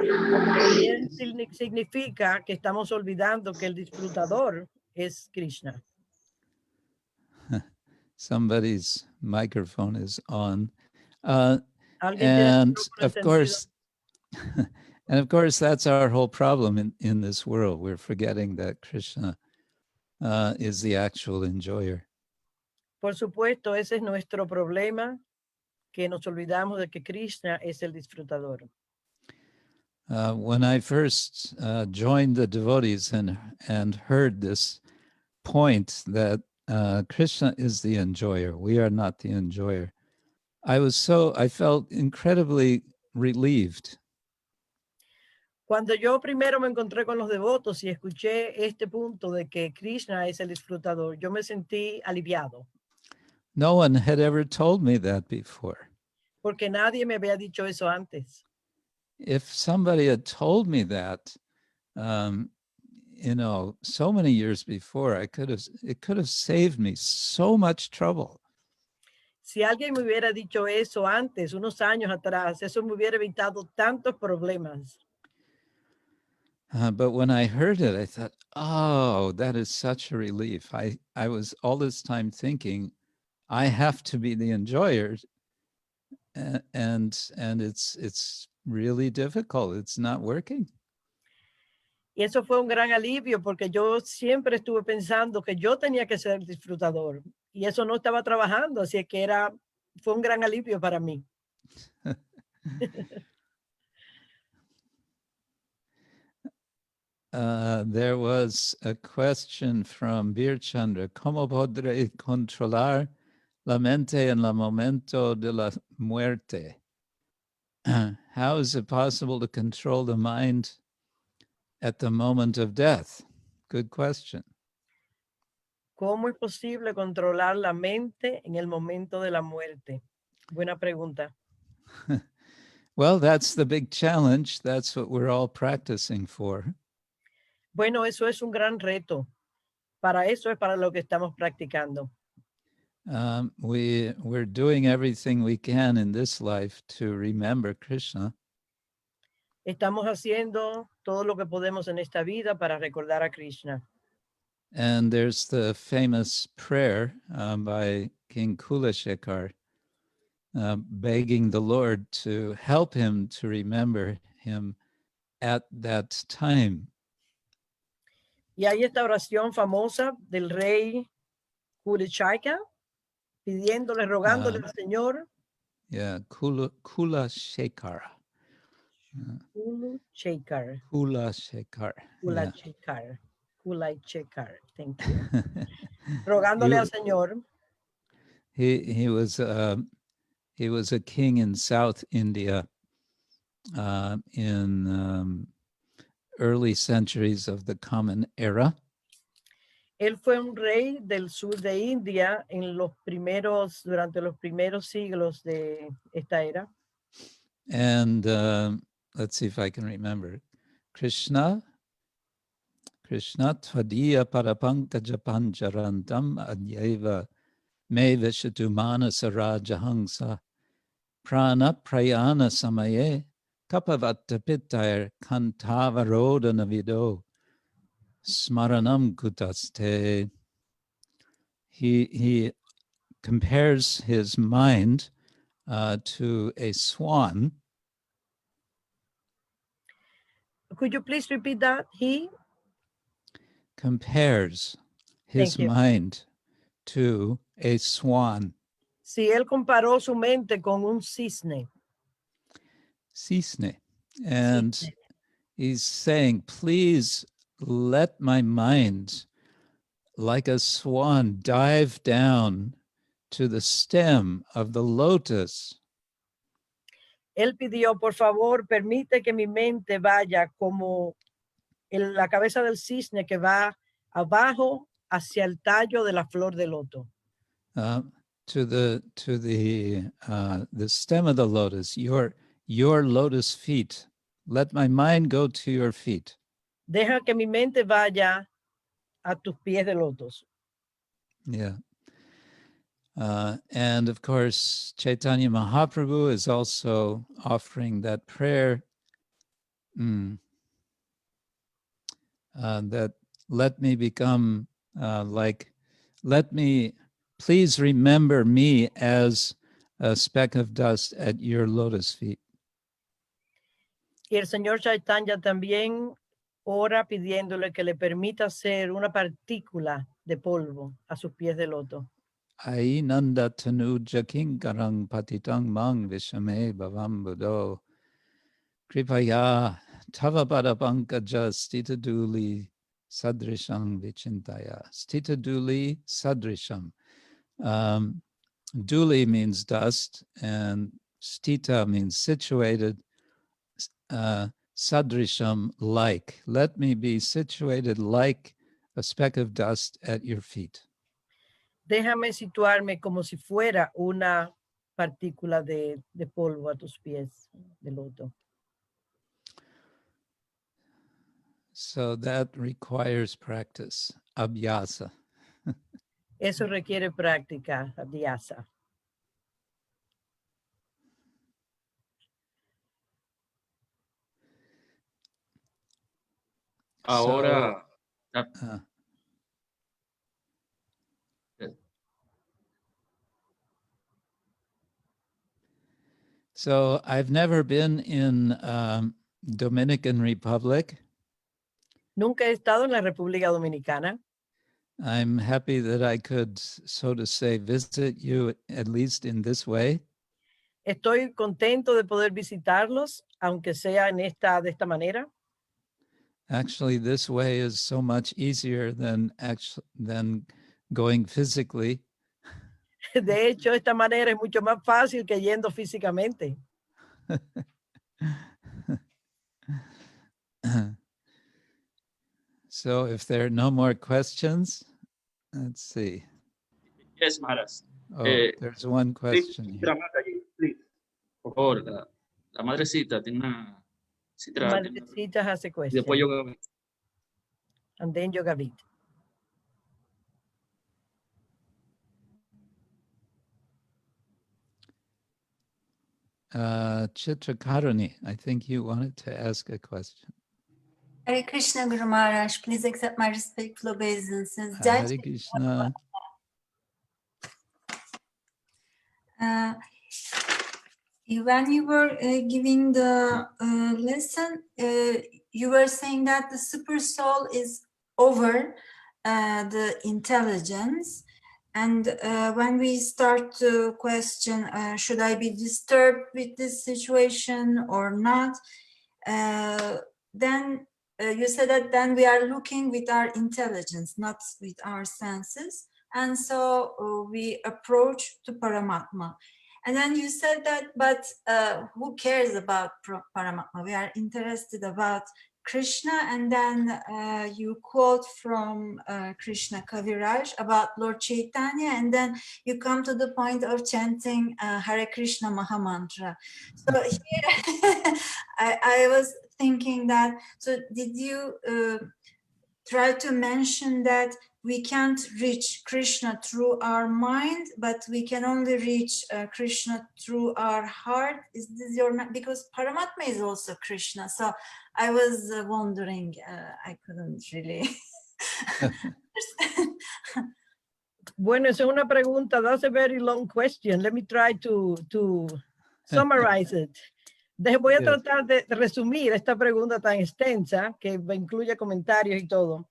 También significa que estamos olvidando que el disfrutador es Krishna.
Somebody's microphone is on.
And
of course, that's our whole problem in this world. We're forgetting that Krishna is the actual enjoyer.
Por supuesto, ese es nuestro problema, que nos olvidamos de que Krishna es el disfrutador.
When I first joined the devotees and heard this point that Krishna is the enjoyer, we are not the enjoyer, I felt incredibly relieved.
Cuando yo primero me encontré con los devotos y escuché este punto de que Krishna es el disfrutador, yo me sentí aliviado.
No one had ever told me that before.
Porque nadie me había dicho eso antes.
If somebody had told me that, so many years before, it could have saved me so much trouble.
Si alguien me hubiera dicho eso antes, unos años atrás, eso me hubiera evitado tantos problemas.
But when I heard it, I thought, oh, that is such a relief. I was all this time thinking, I have to be the enjoyer, and it's really difficult. It's not working.
Y eso fue un gran alivio porque yo siempre estuve pensando que yo tenía que ser el disfrutador y eso no estaba trabajando, así que fue un gran alivio para mí.
There was a question from Bir Chandra. ¿Cómo podré controlar la mente en el momento de la muerte? How is it possible to control the mind at the moment of death? Good question.
¿Cómo es posible controlar la mente en el momento de la muerte? Buena pregunta.
Well, that's the big challenge. That's what we're all practicing for.
Bueno, eso es un gran reto. Para eso es para lo que estamos practicando.
We're doing everything we can in this life to remember Krishna.
Estamos haciendo todo lo que podemos en esta vida para recordar a Krishna.
And there's the famous prayer by King Kulashekar, begging the Lord to help him to remember him at that time.
Y hay esta oración famosa del rey Kurichaika, pidiéndole, rogándole al Señor.
Yeah, Kulashekar.
Kulachekar.
Kulashekar. Yeah.
Kulachekar. Thank you. Rogándole al Señor.
He was a king in South India in early centuries of the Common Era.
Él fue un rey del sur de India durante los primeros siglos de esta era.
And let's see if I can remember. Krishna tvadiya parapankaja pancharantam adyeva me vishatu manasa rajahangsa prana prayana samaye kapavatta pittair kantavaroda navido smaranam kutaste. He compares his mind to a swan.
Could you please repeat that? He
compares his mind to a swan.
Si él comparó su mente con un cisne.
Cisne. And he's saying, please let my mind, like a swan, dive down to the stem of the lotus.
Él pidió, por favor, permite que mi mente vaya como la cabeza del cisne que va abajo hacia el tallo de la flor de loto.
To the stem of the lotus, your lotus feet. Let my mind go to your feet.
Deja que mi mente vaya a tus pies de lotos.
Yeah. And of course, Chaitanya Mahaprabhu is also offering that prayer that let me become please remember me as a speck of dust at your lotus feet.
Y el Señor Chaitanya también ora pidiéndole que le permita ser una partícula de polvo a sus pies de loto.
Ai nanda tanuja kinkarang patitang mang vishame bhavam buddho kripaya tava padapankaja stita duli sadrisham vichintaya. Stita duli sadrisham. Duli means dust and stita means situated. Sadrisham, like. Let me be situated like a speck of dust at your feet.
Déjame situarme como si fuera una partícula de polvo a tus pies de loto.
So that requires practice, abhyasa.
Eso requiere práctica, abhyasa.
Ahora,
so I've never been in Dominican Republic.
Nunca he estado en la República Dominicana.
I'm happy that I could, so to say, visit you at least in this way.
Estoy contento de poder visitarlos, aunque sea de esta manera.
Actually, this way is so much easier than going physically.
De hecho, esta manera es mucho más fácil que yendo físicamente.
So if there are no more questions. Let's see.
Yes, Maharaj.
Oh,
Eh,
there's one
Please,
question here.
Citra Mataji, please. Por favor, la madrecita tiene una... Citra, tiene una-
Madrecita has a
y después
question.
yo...
And then Yogavit.
Chitra Karuni, I think you wanted to ask a question.
Hare Krishna Guru Maharaj, please accept my respectful obeisances.
Hare Krishna.
When you were giving the lesson, you were saying that the super soul is over the intelligence. And when we start to question, should I be disturbed with this situation or not? Then you said that then we are looking with our intelligence, not with our senses. And so we approach to Paramatma. And then you said that, but who cares about Paramatma? We are interested about Krishna. And then you quote from Krishna Kaviraj about Lord Chaitanya. And then you come to the point of chanting Hare Krishna Mahamantra. So here I was thinking that, so did you try to mention that we can't reach Krishna through our mind, but we can only reach Krishna through our heart? Is this your, because Paramatma is also Krishna. So I was wondering, I couldn't really understand.
Bueno, esa es una pregunta. That's a very long question. Let me try to summarize it. Voy a tratar de resumir esta pregunta tan extensa que incluye comentarios y todo.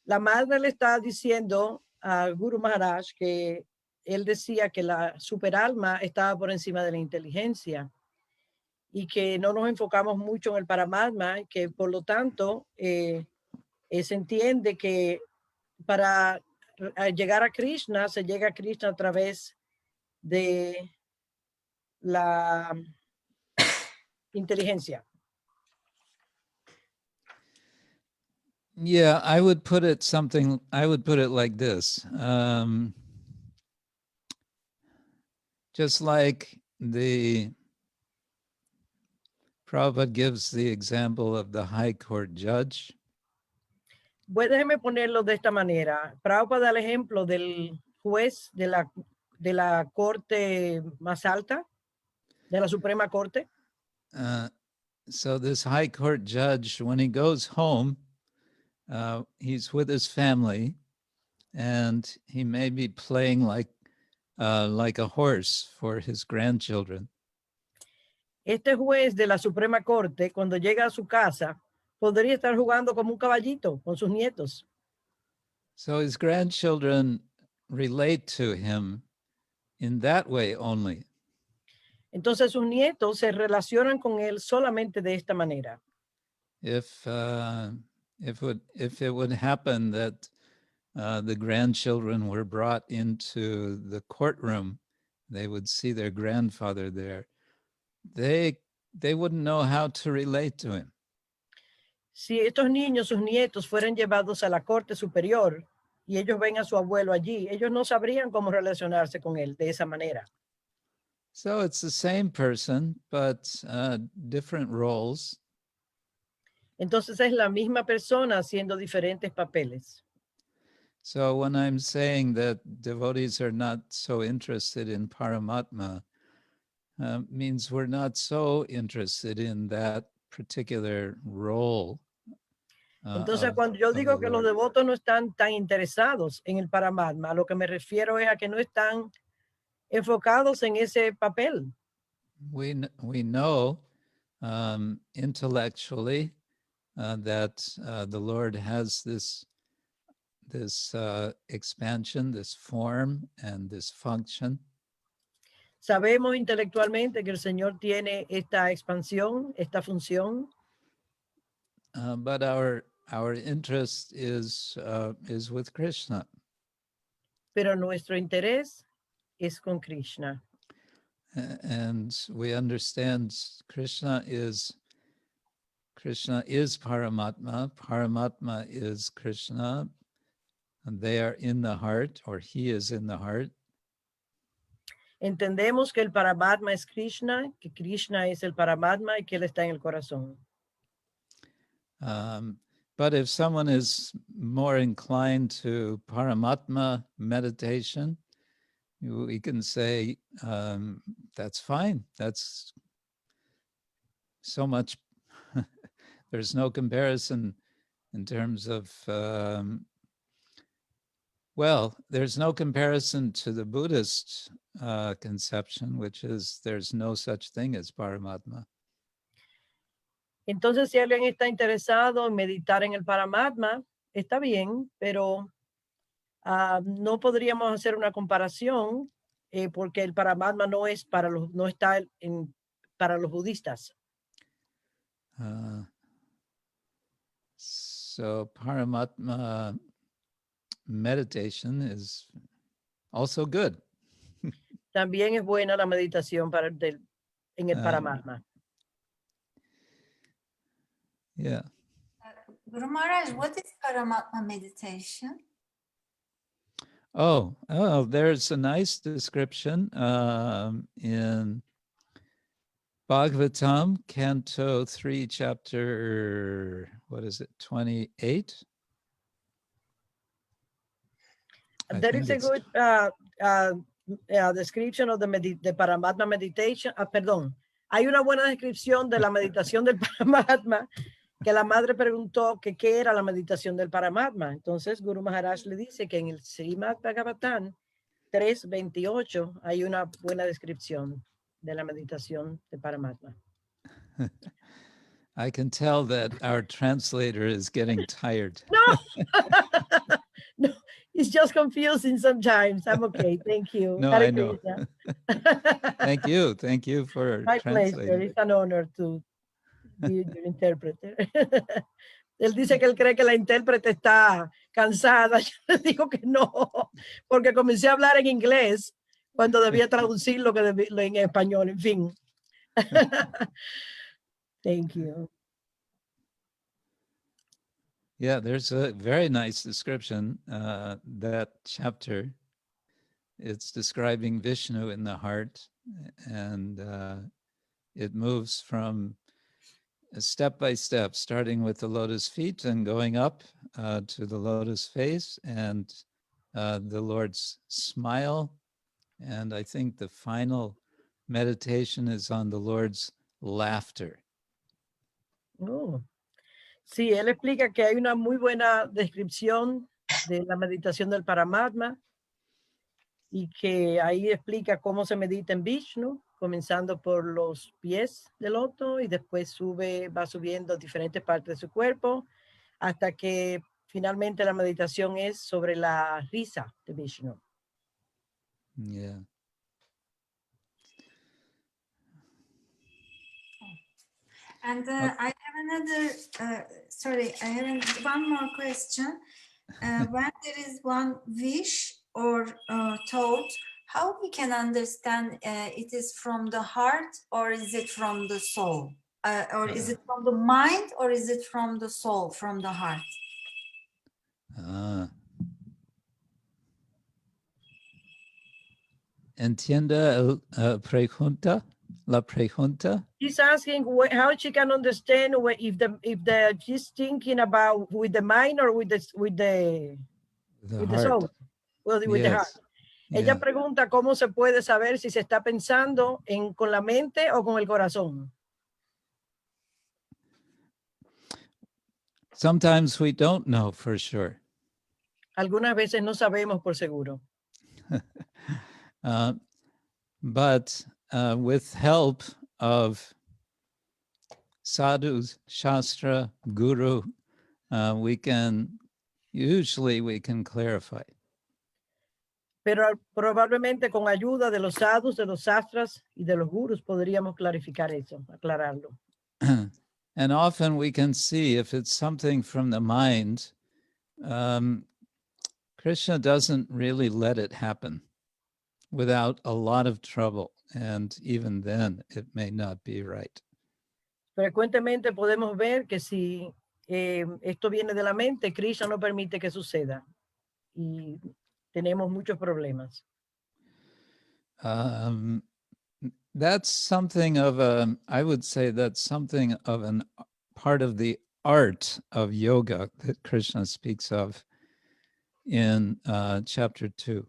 La madre le está diciendo a Guru Maharaj que él decía que la superalma estaba por encima de la inteligencia y que no nos enfocamos mucho en el Paramatma y que por lo tanto se entiende que para llegar a Krishna se llega a Krishna a través de la inteligencia.
Yeah, I would put it like this. Just like the Prabhupada gives the example of the High Court judge.
Pues déjeme ponerlo de esta manera. Prabhupada da el ejemplo del juez de la corte más alta, de la Suprema Corte.
So this High Court judge, when he goes home, he's with his family, and he may be playing like a horse for his grandchildren.
Este juez de la Suprema Corte, cuando llega a su casa, podría estar jugando como un caballito con sus nietos.
So his grandchildren relate to him in that way only.
Entonces sus nietos se relacionan con él solamente de esta manera.
If it would happen that the grandchildren were brought into the courtroom, they would see their grandfather there. They wouldn't know how to relate to him.
Si estos niños, sus nietos, fueran llevados a la Corte Superior y ellos ven a su abuelo allí, ellos no sabrían cómo relacionarse con él de esa manera.
So it's the same person, but different roles.
Entonces es la misma persona haciendo diferentes papeles.
So when I'm saying that devotees are not so interested in Paramatma, means we're not so interested in that particular role.
Entonces cuando yo digo que los devotos no están tan interesados en el Paramatma, a lo que me refiero es a que no están enfocados en ese papel.
We know intellectually that the Lord has this expansion, this form, and this function.
Sabemos intelectualmente que el Señor tiene esta expansión, esta función.
But our interest is with Krishna.
Pero nuestro interés es con Krishna.
And we understand Krishna is Paramatma. Paramatma is Krishna. and they are in the heart, or he is in the heart.
Entendemos que el Paramatma es Krishna, que Krishna es el Paramatma y que él está en el corazón.
But if someone is more inclined to Paramatma meditation, we can say, that's fine. That's so much, there's no comparison in terms of, well, there's no comparison to the Buddhist conception, which is there's no such thing as Paramatma.
Entonces, si alguien está interesado en meditar en el Paramatma, está bien, pero no podríamos hacer una comparación porque el Paramatma no es para los, no está para los budistas.
So Paramatma meditation is also good.
También es buena la meditación en el Paramatma.
Yeah.
Guru Maharaj, what is Paramatma meditation?
Oh, there's a nice description in Bhagavatam, Canto 3, chapter, what is it, 28?
There is a good description of the Paramatma meditation. Perdón, hay una buena descripción de la meditación del Paramatma, que la madre preguntó que qué era la meditación del Paramatma. Entonces Guru Maharaj le dice que en el Srimad Bhagavatam 3.28 hay una buena descripción de la meditación del Paramatma.
I can tell that our translator is getting tired.
No, no, it's just confusing sometimes. I'm okay. Thank you.
No,
Hare
I know.
Krishna.
Thank you for
My
translating.
pleasure. It's an honor to be your interpreter. Él dice que él cree que la intérprete está cansada. Yo le digo que no, porque comencé a hablar en inglés cuando debía traducirlo en español, en fin. Thank you.
Yeah, there's a very nice description, that chapter. It's describing Vishnu in the heart, and it moves from step by step, starting with the lotus feet and going up to the lotus face and the Lord's smile. And I think the final meditation is on the Lord's laughter.
Oh. Sí, él explica que hay una muy buena descripción de la meditación del Paramatma y que ahí explica cómo se medita en Vishnu, comenzando por los pies del loto y después va subiendo diferentes partes de su cuerpo hasta que finalmente la meditación es sobre la risa de Vishnu.
Yeah.
And I have another, I have one more question. When there is one wish or thought, how we can understand it is from the heart or is it from the soul? Or is it from the mind or is it from the soul, from the heart?
Entienda pregunta, la pregunta.
He's asking how she can understand if she's thinking about with the mind or with the soul. Well, with the heart. Ella pregunta cómo se puede saber si se está pensando con la mente o con el corazón.
Sometimes we don't know for sure.
Algunas veces no sabemos por seguro.
But with help of sadhus, shastra, guru, we can clarify.
Pero probablemente con ayuda de los sadhus, de los shastras y de los gurus podríamos clarificar eso, aclararlo.
And often we can see if it's something from the mind, Krishna doesn't really let it happen without a lot of trouble. And even then, it may not be right.
Frecuentemente podemos ver que si esto viene de la mente, Krishna no permite que suceda. y tenemos muchos problemas.
That's something of a, I would say that's something of an part of the art of yoga that Krishna speaks of in chapter 2.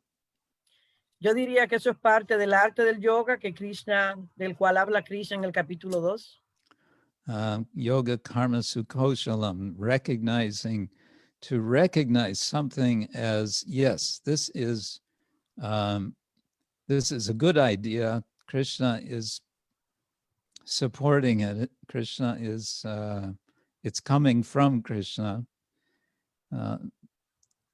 Yo diría que eso es parte del arte del yoga del cual habla Krishna en el capítulo 2.
Yoga karma sukoshalam, to recognize something as, yes, this is a good idea. Krishna is supporting it. Krishna is, it's coming from Krishna.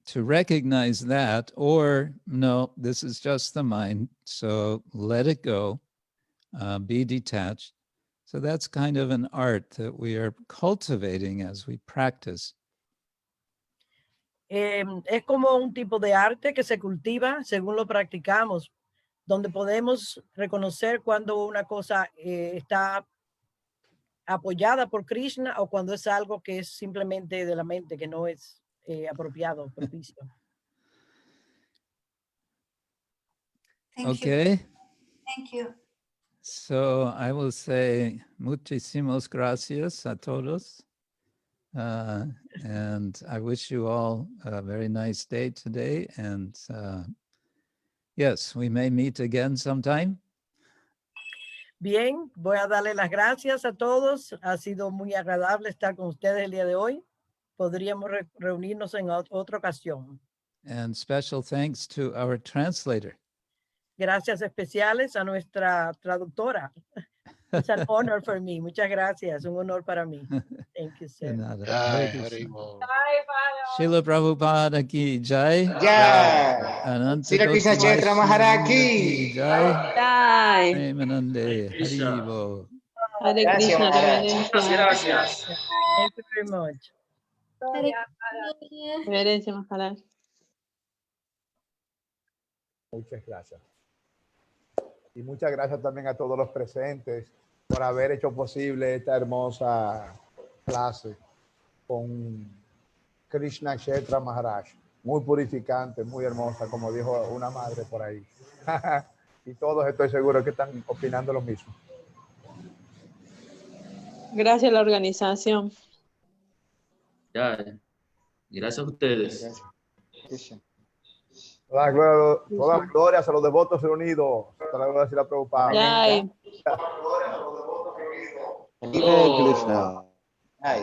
To recognize that, or no, this is just the mind, so let it go, be detached. So that's kind of an art that we are cultivating as we practice.
Es como un tipo de arte que se cultiva según lo practicamos, donde podemos reconocer cuando una cosa está apoyada por Krishna o cuando es algo que es simplemente de la mente, que no es apropiado, propicio.
Okay.
Thank you.
So I will say muchísimas gracias a todos. And I wish you all a very nice day today. And yes, we may meet again sometime.
Bien, voy a darle las gracias a todos. Ha sido muy agradable estar con ustedes el día de hoy. Podríamos reunirnos en otra ocasión.
And special thanks to our translator.
Gracias especiales a nuestra traductora. It's an honor for me. Muchas gracias. Un honor para mí. Thank you, sir.
Hare Krishna. Srila Prabhupada ki jai.
Jai.
Ananta
Sri Krishna Kshetra Maharaj ki
jai.
Jai.
Premanande Haribo.
Hare
Gracias,
Krishna,
Maharaj.
reverencia.
Gracias.
Thank you very much.
Reverencia, Maharaj.
Muchas gracias. Y muchas gracias también a todos los presentes por haber hecho posible esta hermosa clase con Krishna Kshetra Maharaj. Muy purificante, muy hermosa, como dijo una madre por ahí. Y todos estoy seguro que están opinando lo mismo.
Gracias a la organización.
Ya. Gracias a ustedes.
Gracias.
Todas las glorias a los devotos reunidos. Todas las glorias a la Prabhupada.
Jai.
Hare Krishna. Jai.